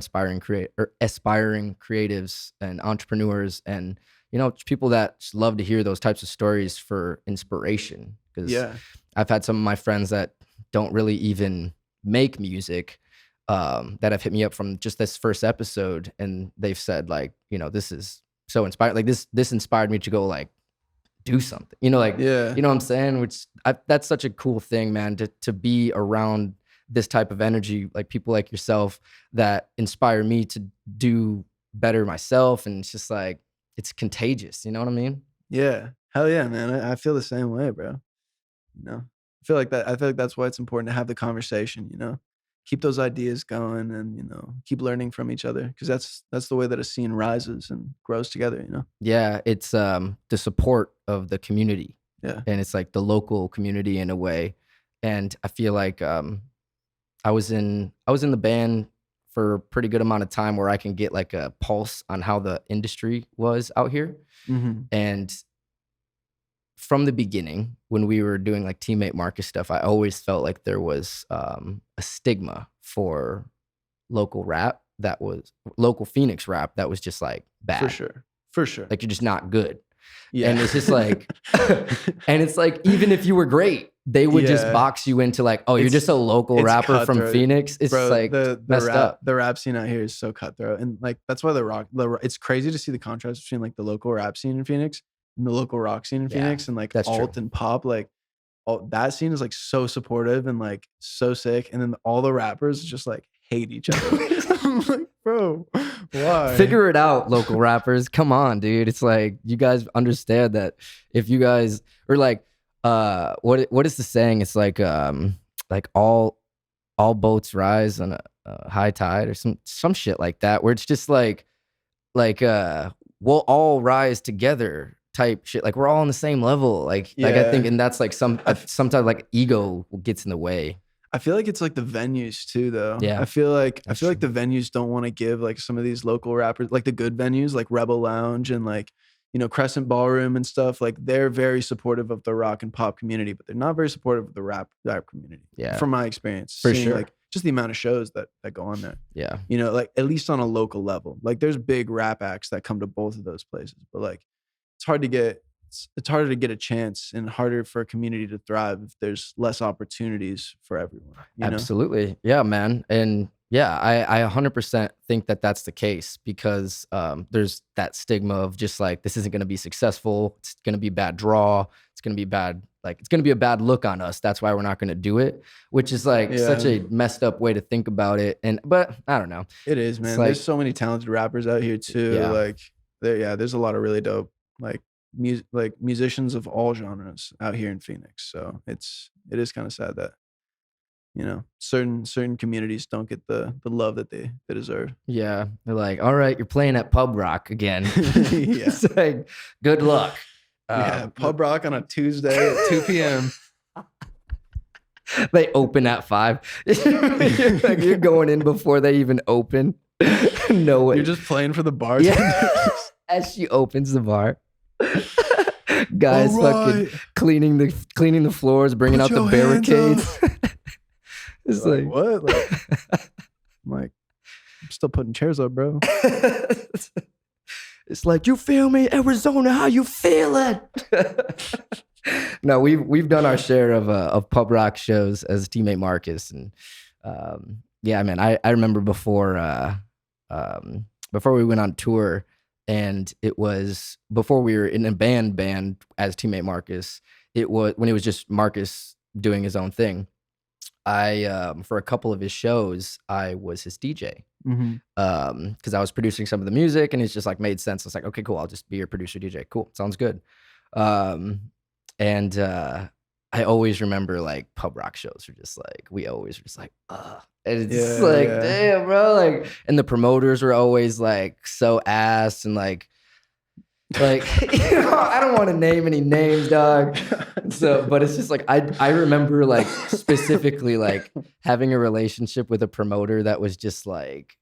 aspiring creatives and entrepreneurs, and you know, people that just love to hear those types of stories for inspiration. Because Yeah. I've had some of my friends that don't really even make music that have hit me up from just this first episode, and they've said like, you know, this is so inspired. Like this inspired me to go like do something. You know, like Yeah. you know what I'm saying? That's such a cool thing, man, to be around this type of energy, like people like yourself that inspire me to do better myself. And it's just like, it's contagious. You know what I mean? Yeah. Hell yeah, man. I feel the same way, bro. You know, I feel like that's why it's important to have the conversation, you know, keep those ideas going and, you know, keep learning from each other. Cause that's the way that a scene rises and grows together, you know? Yeah. It's the support of the community, Yeah. and it's like the local community in a way. And I feel like I was in the band for a pretty good amount of time where I can get like a pulse on how the industry was out here. Mm-hmm. And from the beginning, when we were doing like teammate Marcus stuff, I always felt like there was a stigma for local Phoenix rap that was just like bad. For sure. Like you're just not good. Yeah. And it's just like, and it's like, even if you were great, they would just Yeah. box you into like, oh, you're It's- just a local it's rapper from cutthroat. Phoenix. It's Bro, like messed up. the rap scene out here is so cutthroat. And like, that's why it's crazy to see the contrast between like the local rap scene in Phoenix and the local rock scene in Yeah, Phoenix and like that's alt true. and pop. Like, that scene is like so supportive and like so sick. And then all the rappers just like hate each other. I'm like, bro, why? Figure it out, local rappers. Come on, dude. It's like you guys understand that if you guys or like what is the saying? It's like all boats rise on a high tide or some shit like that, where it's just like we'll all rise together type shit. Like we're all on the same level. Like I think, and that's like sometimes like ego gets in the way. I feel like it's like the venues too, though. Yeah, I feel like that's the venues don't want to give like some of these local rappers, like the good venues, like Rebel Lounge and like, you know, Crescent Ballroom and stuff. Like they're very supportive of the rock and pop community, but they're not very supportive of the rap community. Yeah, from my experience, for seeing, sure. like just the amount of shows that go on there. Yeah, You know, like at least on a local level, like there's big rap acts that come to both of those places, but like it's harder to get a chance and harder for a community to thrive if there's less opportunities for everyone. You know? absolutely. Yeah, man. And yeah, I 100% think that that's the case because there's that stigma of just like, this isn't going to be successful. It's going to be bad draw. It's going to be bad. Like it's going to be a bad look on us. That's why we're not going to do it, which is like such a messed up way to think about it. But I don't know. It is, man. like- There's so many talented rappers out here too. Yeah. Like there's a lot of really dope like musicians of all genres out here in Phoenix. So it is kind of sad that certain communities don't get the love that they deserve. Yeah, they're like, all right, you're playing at pub rock again. Yeah. It's like, good luck. Yeah, pub rock on a Tuesday at 2 p.m. They open at 5. You're going in before they even open. No way. You're just playing for the bartender. Yeah. As she opens the bar, guys fucking cleaning the floors, bringing out the barricades. It's like what? I'm like, I'm still putting chairs up, bro. It's like, you feel me, Arizona? How you feeling? No, we've done our share of pub rock shows as teammate Marcus, and yeah, man, I remember before we went on tour, and it was before we were in a band as teammate Marcus. It was when it was just Marcus doing his own thing. I for a couple of his shows, I was his DJ. Because I was producing some of the music, and it's just like made sense. I was like, okay, cool, I'll just be your producer DJ. Cool, sounds good. And I always remember like pub rock shows are just like, we always were just like, and it's damn, bro. Like, and the promoters were always like so ass, and like I don't want to name any names, dog. So, but it's just like I remember like specifically like having a relationship with a promoter that was just like,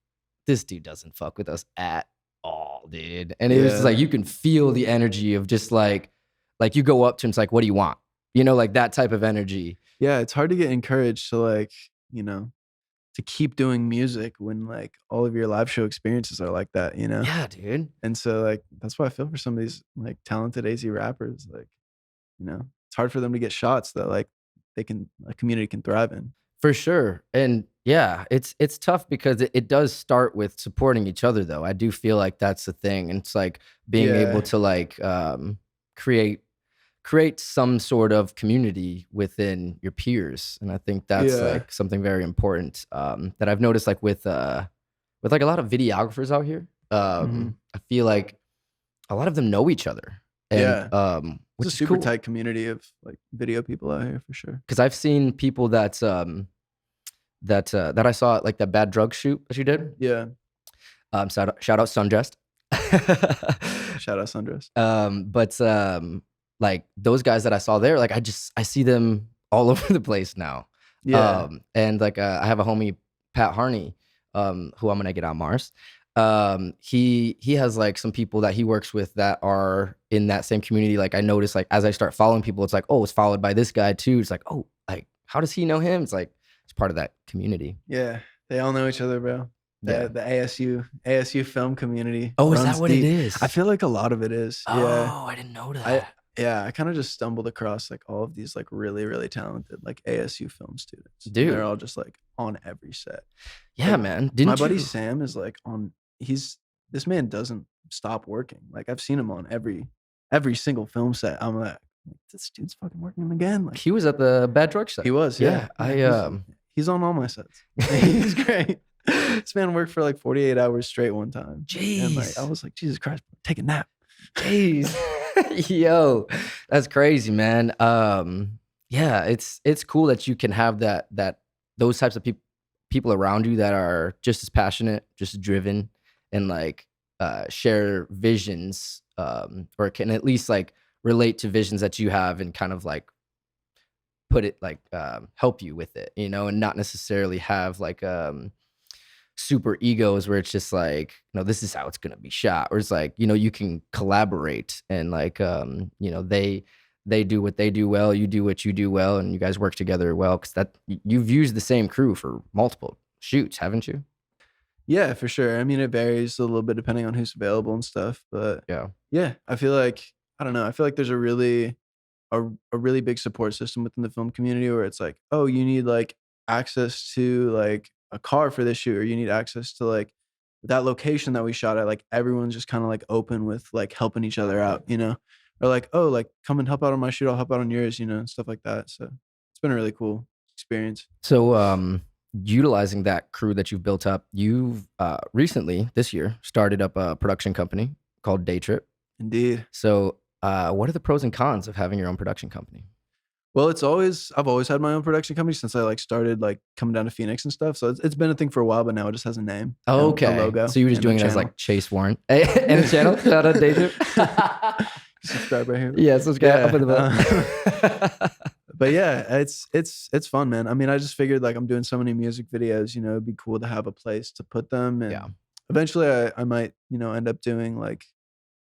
this dude doesn't fuck with us at all, dude. And it was just like, you can feel the energy of just like you go up to him, it's like, what do you want? Like that type of energy. Yeah, it's hard to get encouraged to to keep doing music when like all of your live show experiences are like that, Yeah, dude. And so like that's why I feel for some of these like talented AZ rappers, like, it's hard for them to get shots that like a community can thrive in. For sure. And yeah, it's tough because it does start with supporting each other, though. I do feel like that's the thing. And it's like being able to like create some sort of community within your peers. And I think that's like something very important that I've noticed like with like a lot of videographers out here. I feel like a lot of them know each other. And, which it's a is super cool. tight community of like video people out here for sure. Because I've seen people that I saw at like that bad drug shoot that you did. Yeah. Shout out Sundressed. Shout out Sundressed. But like those guys that I saw there, like I see them all over the place now. Yeah. And like I have a homie, Pat Harney, who I'm gonna get on Mars. He has like some people that he works with that are in that same community. Like I notice like as I start following people, it's like, oh, it's followed by this guy too. It's like, oh, like how does he know him? It's like it's part of that community. Yeah, they all know each other, bro. The ASU film community. Oh, is that what it is? I feel like a lot of it is. Oh, I didn't know that. I kind of just stumbled across like all of these like really, really talented like ASU film students. Dude, they're all just like on every set. Yeah, like, man. My buddy Sam is like on. This man doesn't stop working. Like I've seen him on every single film set. I'm like, this dude's fucking working again. Like he was at the bad drug set. He was, yeah. He's on all my sets. He's great. This man worked for like 48 hours straight one time. Jeez. And like I was like, Jesus Christ, take a nap. Jeez. Yo, that's crazy, man. Yeah, it's cool that you can have that those types of people around you that are just as passionate, just as driven, and like share visions, or can at least like relate to visions that you have and kind of like put it like help you with it, and not necessarily have like super egos where it's just like, this is how it's gonna be shot, or it's like, you can collaborate and like they do what they do well, you do what you do well, and you guys work together well, because that you've used the same crew for multiple shoots, haven't you? Yeah, for sure. I mean, it varies a little bit depending on who's available and stuff, but yeah, I feel like, I don't know, I feel like there's a really big support system within the film community where it's like, oh, you need like access to like a car for this shoot, or you need access to like that location that we shot at. Like everyone's just kind of like open with like helping each other out, or like, oh, like come and help out on my shoot, I'll help out on yours, and stuff like that. So it's been a really cool experience. So utilizing that crew that you've built up, you've recently this year started up a production company called Daytrip. Indeed. So What are the pros and cons of having your own production company? Well, I've always had my own production company since I like started like coming down to Phoenix and stuff. So it's been a thing for a while, but now it just has a name, a Okay. logo, So you were just and a doing it as channel. like Chase Warren and a channel? Shout out Daytrip. Subscribe right here. Yeah, subscribe. I'll put the bell. But yeah, it's fun, man. I mean, I just figured like I'm doing so many music videos, it'd be cool to have a place to put them, and Yeah. eventually I might end up doing like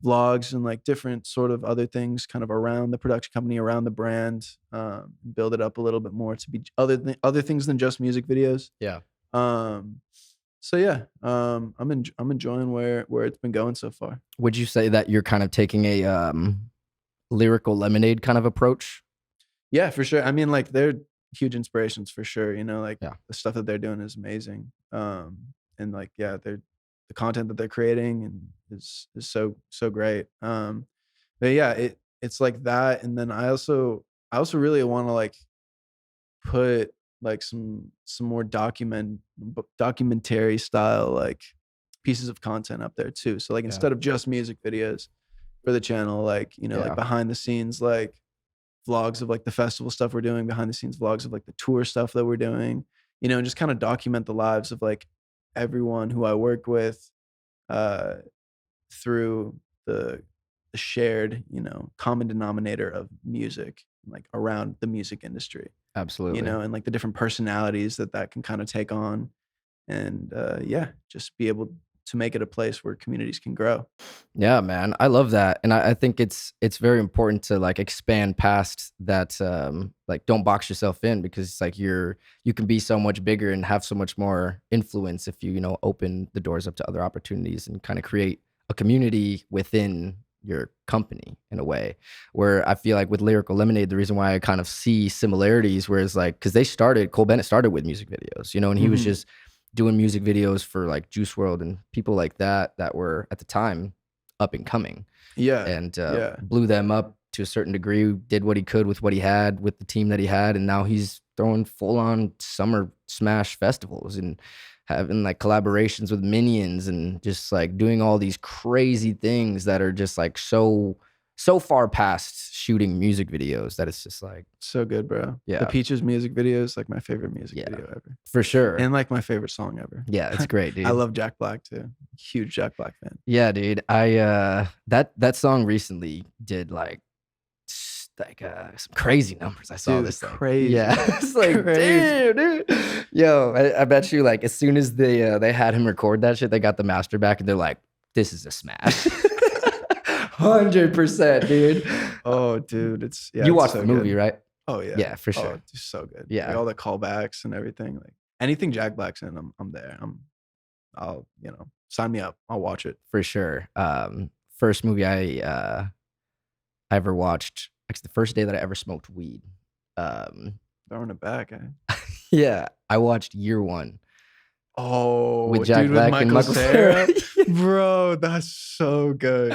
vlogs and like different sort of other things kind of around the production company, around the brand, build it up a little bit more to be other things than just music videos. Yeah. Um, so yeah, I'm enjoying where it's been going so far. Would you say that you're kind of taking a lyrical lemonade kind of approach? Yeah, for sure. I mean, like they're huge inspirations for sure. Like Yeah. the stuff that they're doing is amazing. And like yeah, the content that they're creating and is so great. But yeah, it's like that. And then I also really want to like put like some more documentary style like pieces of content up there too. So like Yeah. instead of just music videos for the channel, like Yeah. like behind the scenes like vlogs of like the festival stuff we're doing, behind the scenes vlogs of like the tour stuff that we're doing, and just kind of document the lives of like everyone who I work with uh through the shared, common denominator of music, like around the music industry, Absolutely. and like the different personalities that can kind of take on, and yeah, just be able to make it a place where communities can grow. Yeah, man. I love that. And I think it's very important to like expand past that like don't box yourself in, because it's like you can be so much bigger and have so much more influence if you open the doors up to other opportunities and kind of create a community within your company in a way. Where I feel like with Lyrical Lemonade, the reason why I kind of see similarities, whereas like because Cole Bennett started with music videos, and he was Mhm. just doing music videos for like Juice World and people like that were at the time up and coming, Yeah, and yeah. blew them up to a certain degree, did what he could with what he had with the team that he had, and now he's throwing full on summer smash festivals and having like collaborations with Minions and just like doing all these crazy things that are just like so far past shooting music videos that it's just like So good, bro. Yeah. The Peaches music video is like my favorite music Yeah. video ever. for sure. And like my favorite song ever. Yeah, it's great, dude. I love Jack Black too. Huge Jack Black fan. Yeah, dude. I that song recently did like some crazy numbers. I saw Dude, this like, crazy. Yeah, it's like Crazy. damn, dude. Yo, I bet you like as soon as they had him record that shit, they got the master back and they're like, this is a smash. 100%, dude. Oh, dude, it's You it's watched so the movie, good. right? Oh yeah. Yeah, for Oh, sure. it's so good. Yeah. Like all the callbacks and everything. Like anything Jack Black's in, I'm there. I'll sign me up. I'll watch it. For sure. First movie I ever watched, actually the first day that I ever smoked weed. Throwing it back, eh? Yeah, I watched Year One Oh, with Jack dude, Black with and Michael Michael Cera. Cera. Bro, that's so good.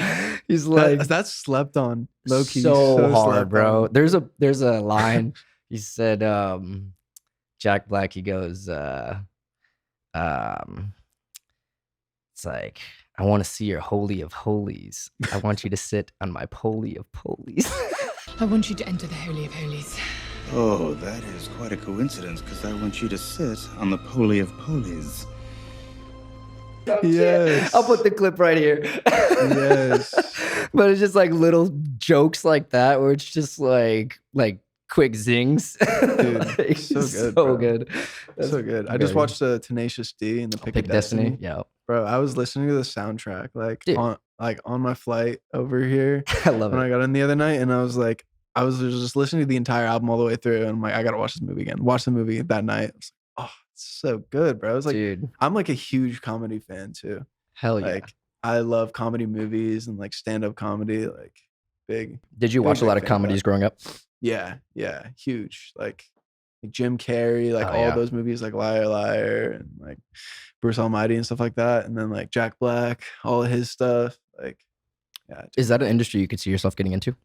He's like That's slept on. Low key. so hard, slept bro. on. There's a line. He said, Jack Black, he goes, it's like, I want to see your holy of holies. I want you to sit on my poly of polies. I want you to enter the Holy of Holies. Oh, that is quite a coincidence, because I want you to sit on the Poly of Polies. Yes. I'll put the clip right here. Yes. But it's just like little jokes like that where it's just like quick zings. Dude, Like, so good, So bro. good. That's So good. I just great. watched Tenacious D and the Pick, Pick of Destiny. Yeah. Bro, I was listening to the soundtrack Dude. on my flight over here I love when it. I got in the other night, and I was just listening to the entire album all the way through, and I'm like, I gotta watch this movie again. Watch the movie that night. I was like, oh, it's so good, bro. I was like, Dude, I'm like a huge comedy fan too. hell yeah. Like, I love comedy movies and like stand-up comedy. Like, big. Did you big, watch a big lot of fan of comedies that. growing up? Yeah, huge. Like Jim Carrey, like Oh, all yeah. those movies, like Liar Liar and like Bruce Almighty and stuff like that, and then like Jack Black, all of his stuff. Like, yeah, Is that an industry you could see yourself getting into?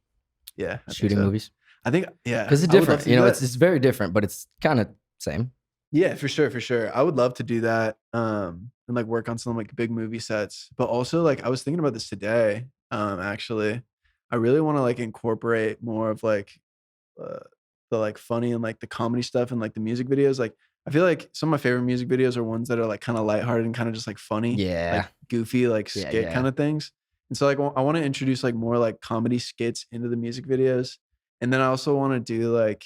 yeah, I think Shooting so. movies? I think yeah, Because it's I would love different. to do that. It's very different, but it's kind of same. Yeah, for sure. I would love to do that, and like work on some like big movie sets. But also, like, I was thinking about this today, actually. I really want to like incorporate more of like uh, the like funny and like the comedy stuff and like the music videos. Like I feel like some of my favorite music videos are ones that are like kind of lighthearted and kind of just like funny, Yeah. like goofy, like Yeah, skit yeah. kind of things. And so like I want to introduce like more like comedy skits into the music videos. And then I also want to do like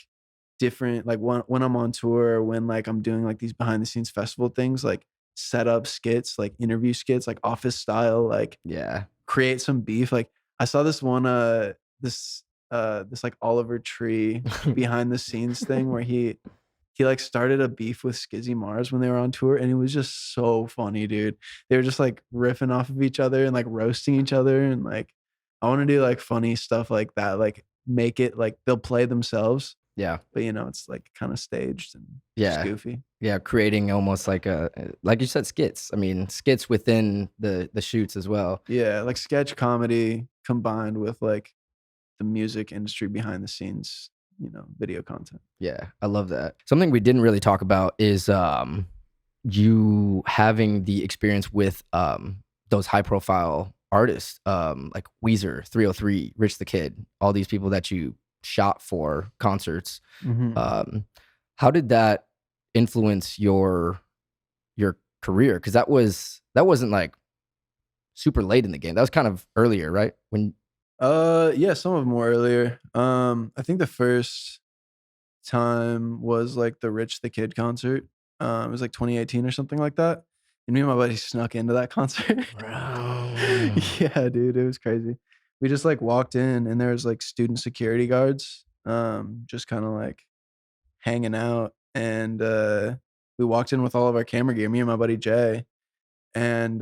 different like when I'm on tour or when like I'm doing like these behind the scenes festival things, like set up skits, like interview skits, like office style, like Yeah. create some beef. Like I saw this one this this like Oliver Tree behind the scenes thing where he like started a beef with Skizzy Mars when they were on tour, and it was just so funny, dude. They were just like riffing off of each other and like roasting each other, and like I want to do like funny stuff like that, like make it like they'll play themselves, Yeah. but you know it's like kind of staged and just Yeah. goofy. Yeah, creating almost like like you said, skits. I mean, skits within the shoots as well. Yeah, like sketch comedy combined with like the music industry behind the scenes, you know, video content. Yeah, I love that. Something we didn't really talk about is you having the experience with those high profile artists, like Weezer, 303, Rich the Kid, all these people that you shot for concerts. Um, how did that influence your career? Because that wasn't like super late in the game. That was kind of earlier, right? When Yeah, some of them were earlier. I think the first time was like the Rich the Kid concert. It was like 2018 or something like that. And me and my buddy snuck into that concert. Bro. Yeah, dude, it was crazy. We just like walked in and there was like student security guards, just kind of like hanging out. And we walked in with all of our camera gear, me and my buddy Jay. And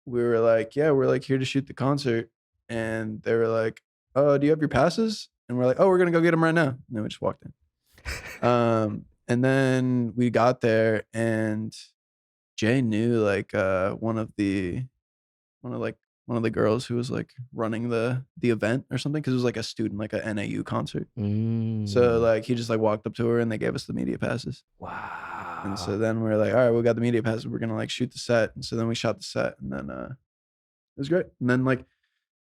we were like, yeah, we're like here to shoot the concert. And they were like, oh, do you have your passes? And we're like, oh, we're gonna go get them right now. And then we just walked in. And then we got there and Jay knew like one of like one of the girls who was like running the event or something, because it was like a student, like a NAU concert. So like he just like walked up to her and they gave us the media passes. Wow. And so then we are like, all right, we got the media passes. We're gonna like shoot the set. And so then we shot the set, and then it was great. And then like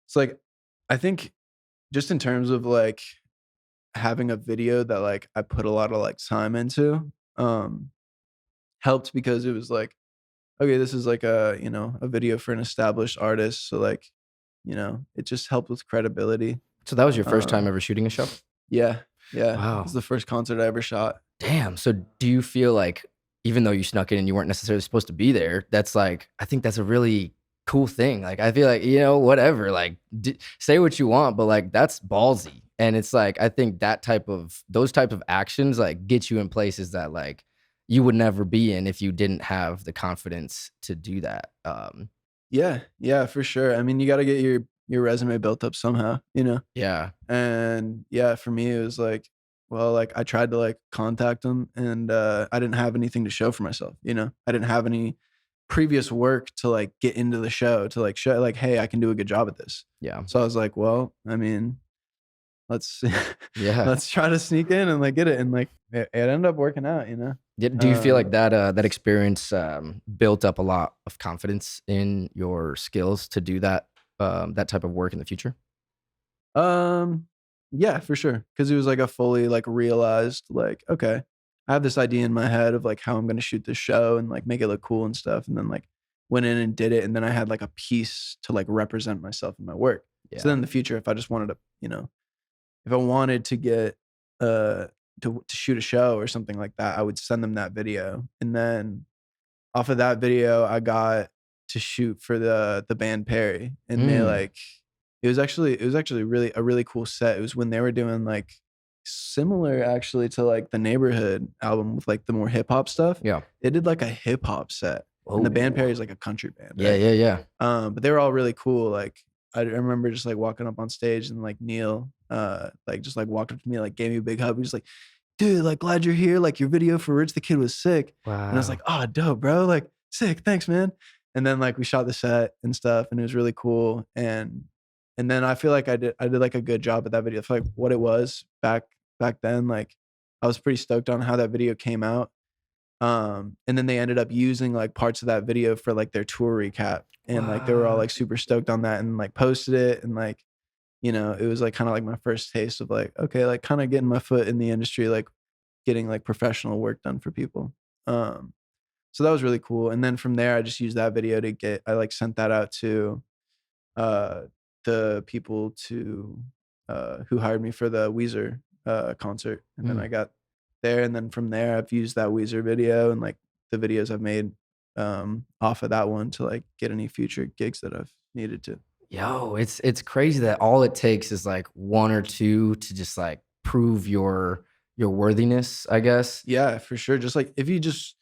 it's like I think just in terms of like having a video that like I put a lot of like time into, helped because it was like, okay, this is like a, you know, a video for an established artist. So like, you know, it just helped with credibility. So that was your first time Um, ever shooting a show? Yeah. Yeah. Wow. It was the first concert I ever shot. Damn. So do you feel like even though you snuck in and you weren't necessarily supposed to be there, that's like, I think that's a really cool thing. Like, I feel like, you know, whatever, like say what you want, but like that's ballsy. And it's like, I think those type of actions like get you in places that like you would never be in if you didn't have the confidence to do that. Yeah. Yeah, for sure. I mean, you got to get your resume built up somehow, you know? Yeah. And yeah, for me, it was like, well, like I tried to like contact them, and I didn't have anything to show for myself, you know? I didn't have any previous work to like get into the show to like show like, hey, I can do a good job at this. Yeah. So I was like, well, I mean, let's Yeah. let's try to sneak in and like get it. And like it ended up working out, you know? Do you feel like that experience built up a lot of confidence in your skills to do that that type of work in the future? Yeah, for sure. Cause it was like a fully like realized, like, okay, I have this idea in my head of like how I'm gonna shoot this show and like make it look cool and stuff. And then like went in and did it. And then I had like a piece to like represent myself in my work. Yeah. So then in the future, if I just wanted to, you know, if I wanted to get to shoot a show or something like that, I would send them that video. And then off of that video, I got to shoot for the band Perry. And they like it was actually really a really cool set. It was when they were doing like similar actually to like the Neighborhood album with like the more hip hop stuff. Yeah. They did like a hip hop set. And the band Perry is like a country band. Yeah, right? yeah. But they were all really cool. Like I remember just like walking up on stage and like Neil, like just like walked up to me, like gave me a big hug. He was like, dude, like glad you're here. Like your video for Rich the Kid was sick. Wow. And I was like, oh, dope, bro. Like sick. Thanks, man. And then like we shot the set and stuff, and it was really cool. And then I feel like I did like a good job at that video. For like what it was back then. Like I was pretty stoked on how that video came out. And then they ended up using like parts of that video for like their tour recap. And like they were all like super stoked on that and like posted it. And like, it was like kind of like my first taste of like, okay, like kind of getting my foot in the industry, like getting like professional work done for people. So that was really cool. And then from there, I just used that video I like sent that out to the people who hired me for the Weezer concert. And then I got there. And then from there, I've used that Weezer video and like the videos I've made off of that one to like get any future gigs that I've needed to. Yo, it's crazy that all it takes is like one or two to just like prove your worthiness, I guess. Yeah, for sure. Just like if you just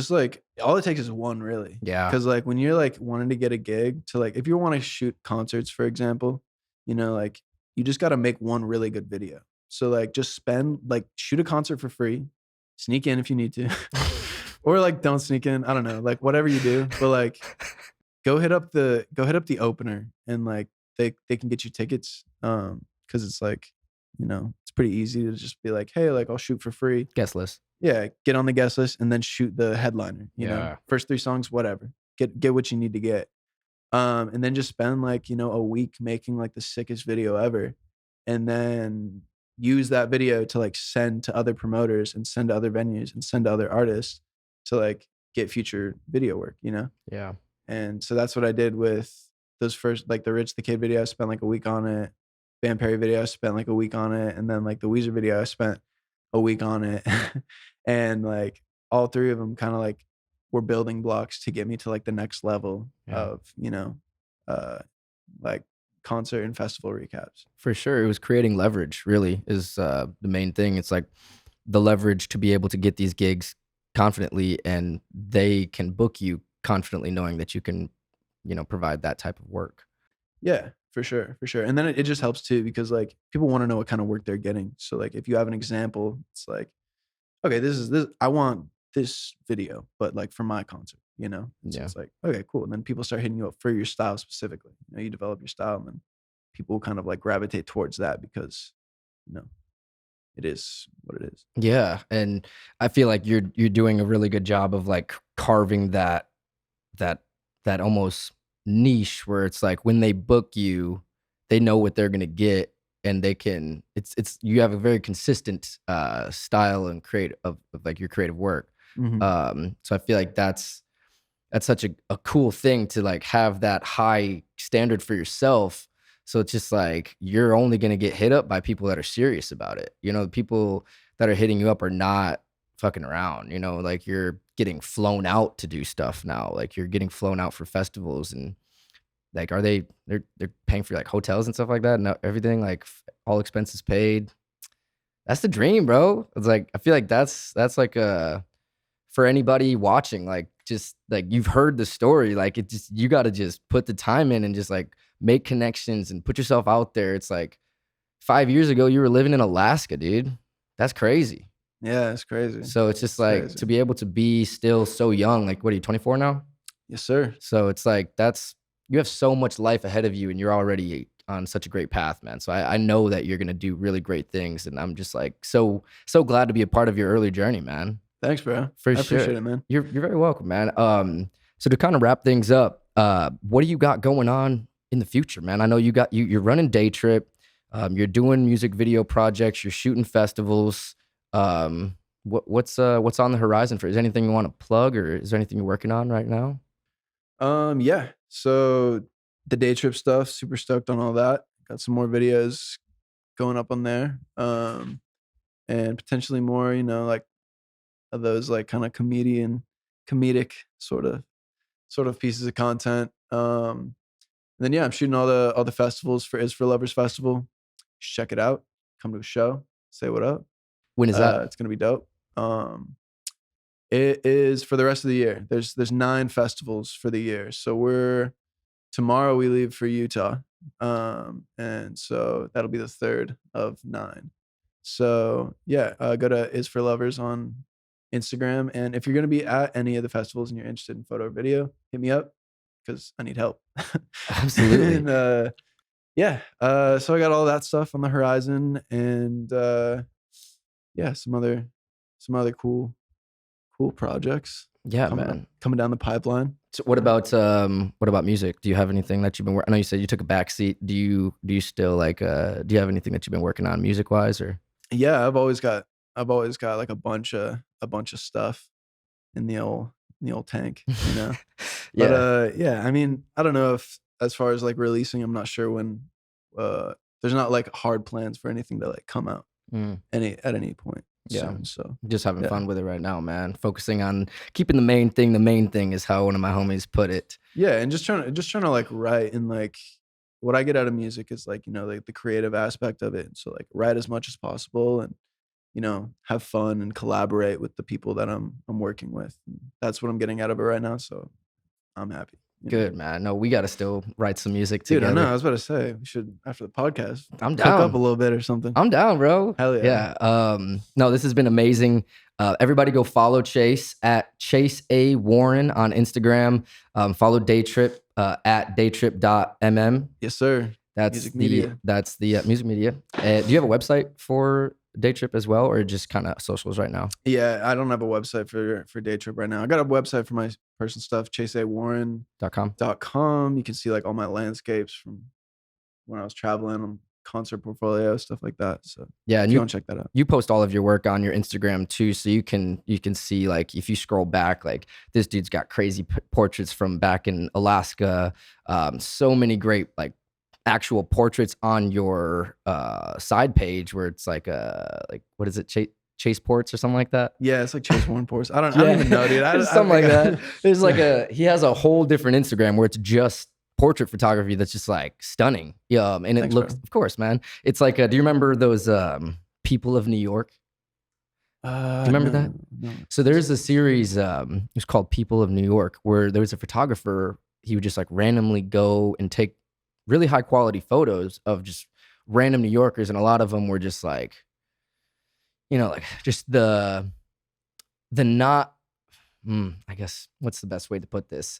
like all it takes is one, really. Yeah. Because like when you're like wanting to get a gig to like if you want to shoot concerts, for example, like you just got to make one really good video. So like just shoot a concert for free, sneak in if you need to, or like don't sneak in. I don't know, like whatever you do, but like go hit up the opener and like they can get you tickets. Because it's like it's pretty easy to just be like, hey, like I'll shoot for free. Guest list. Yeah, get on the guest list and then shoot the headliner. You know, first 3 songs, whatever. Get what you need to get. And then just spend like, a week making like the sickest video ever. And then use that video to like send to other promoters and send to other venues and send to other artists to like get future video work, Yeah. And so that's what I did with those first, like the Rich the Kid video. I spent like a week on it. Van Perry video, I spent like a week on it. And then like the Weezer video, I spent a week on it. And like all 3 of them kind of like were building blocks to get me to like the next level of, like concert and festival recaps. For sure. It was creating leverage, really, is the main thing. It's like the leverage to be able to get these gigs confidently, and they can book you confidently knowing that you can, provide that type of work. Yeah, for sure. For sure. And then it just helps too, because like people want to know what kind of work they're getting. So like if you have an example, it's like, okay, this, I want this video, but like for my concert, So it's like, okay, cool. And then people start hitting you up for your style specifically. You develop your style and then people kind of like gravitate towards that because, it is what it is. Yeah. And I feel like you're doing a really good job of like carving that almost niche where it's like when they book you, they know what they're gonna get, and they can. It's you have a very consistent style and create of like your creative work. So I feel like that's such a cool thing to like have that high standard for yourself. So it's just like you're only gonna get hit up by people that are serious about it. The people that are hitting you up are not fucking around. Like you're getting flown out to do stuff now. Like you're getting flown out for festivals, and like they're paying for like hotels and stuff like that and everything, like all expenses paid. That's the dream, bro. It's like I feel like that's like for anybody watching, like just like you've heard the story, like it just you got to just put the time in and just like make connections and put yourself out there. It's like 5 years ago you were living in Alaska, dude. That's crazy. Yeah, it's crazy. So it's just like to be able to be still so young. Like, what are you, 24 now? Yes, sir. So it's like you have so much life ahead of you, and you're already on such a great path, man. So I know that you're gonna do really great things, and I'm just like so glad to be a part of your early journey, man. Thanks, bro. For I sure. appreciate it, man. You're very welcome, man. So to kind of wrap things up, what do you got going on in the future, man? I know you're running Daytrip, you're doing music video projects, you're shooting festivals. What's on the horizon for? Is there anything you want to plug, or is there anything you're working on right now? Yeah. So the Daytrip stuff, super stoked on all that. Got some more videos going up on there. And potentially more, like of those like kind of comedic sort of pieces of content. And then yeah, I'm shooting all the festivals for Is for Lovers Festival. Check it out. Come to a show. Say what up. When is that? It's gonna be dope. It is for the rest of the year. There's 9 festivals for the year. So tomorrow we leave for Utah. And so that'll be the 3rd of 9. So yeah, go to Is for Lovers on Instagram. And if you're gonna be at any of the festivals and you're interested in photo or video, hit me up because I need help. Absolutely. And yeah. So I got all that stuff on the horizon, and yeah, some other cool cool projects. Yeah, coming man. coming down the pipeline. So what about music? Do you have anything that you've been working? I know you said you took a back seat. Do you still like do you have anything that you've been working on music wise or? Yeah, I've always got like a bunch of stuff in the old tank, you know. Yeah. But yeah, I mean, I don't know if as far as like releasing, I'm not sure when. There's not like hard plans for anything to like come out Mm. at any point. Yeah. Soon, so Just having yeah. fun with it right now, man. Focusing on keeping the main thing. The main thing is how one of my homies put it. Yeah, and just trying to like write, and like what I get out of music is like, you know, like the creative aspect of it. So like write as much as possible, and you know, have fun and collaborate with the people that I'm working with. And that's what I'm getting out of it right now. So I'm happy. You know? Good, man. No, we got to still write some music Dude, together. I know. I was about to say we should after the podcast. I'm cook down. up a little bit or something. I'm down, bro. Hell yeah. Yeah. No, this has been amazing. Everybody go follow Chase at Chase A Warren on Instagram. Follow Daytrip at daytrip.mm. Yes, sir. That's Music media. That's the music media. Do you have a website for Daytrip as well, or just kind of socials right now? Yeah, I don't have a website for Daytrip right now. I got a website for my personal stuff, chaseawarren.com. .com. You can see like all my landscapes from when I was traveling, concert portfolio, stuff like that. So Yeah, if and you want to check that out. you post all of your work on your Instagram too, so you can see like if you scroll back, like this dude's got crazy portraits from back in Alaska. So many great like actual portraits on your side page where it's like what is it, Chase Ports or something like that? Yeah, it's like Chase Warren Ports. I don't even know, dude. Something like that. There's like he has a whole different Instagram where it's just portrait photography that's just like stunning. Yeah, and it Thanks, looks, bro. of course, man. It's like, do you remember those People of New York? Do you remember that? No. So there's a series, it's called People of New York, where there was a photographer. He would just like randomly go and take really high quality photos of just random New Yorkers, and a lot of them were just like, you know, like just the not, I guess, what's the best way to put this?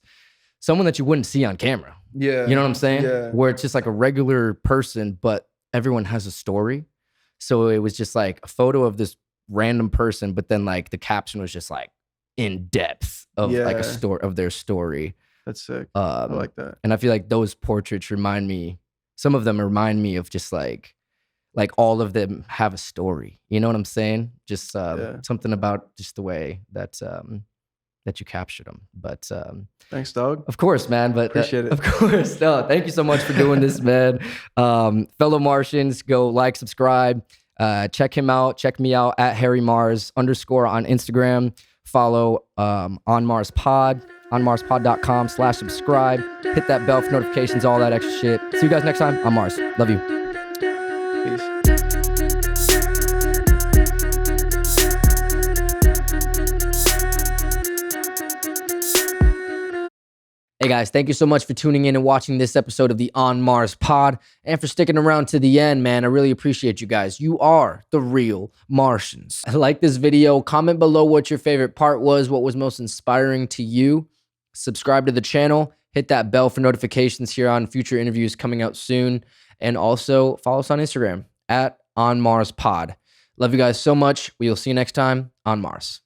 Someone that you wouldn't see on camera. Yeah. You know what I'm saying? Yeah. Where it's just like a regular person, but everyone has a story. So it was just like a photo of this random person, but then like the caption was just like in depth of like a Yeah. story of their story. That's sick. I like that. And I feel like those portraits remind me, some of them remind me of just like all of them have a story. You know what I'm saying? Just something about just the way that that you captured them. But Thanks, dog. of course, man. But Appreciate it. Of course. No, thank you so much for doing this, man. Fellow Martians, go like, subscribe, check him out. Check me out at Harry Mars _ on Instagram. Follow On Mars Pod, onmarspod.com/subscribe. Hit that bell for notifications, all that extra shit. See you guys next time. I'm Mars. Love you. Peace. Hey guys, thank you so much for tuning in and watching this episode of the On Mars Pod, and for sticking around to the end, man. I really appreciate you guys. You are the real Martians. Like this video, comment below what your favorite part was, what was most inspiring to you. Subscribe to the channel, hit that bell for notifications here on future interviews coming out soon, and also follow us on Instagram at On Mars Pod. Love you guys so much. We will see you next time on Mars.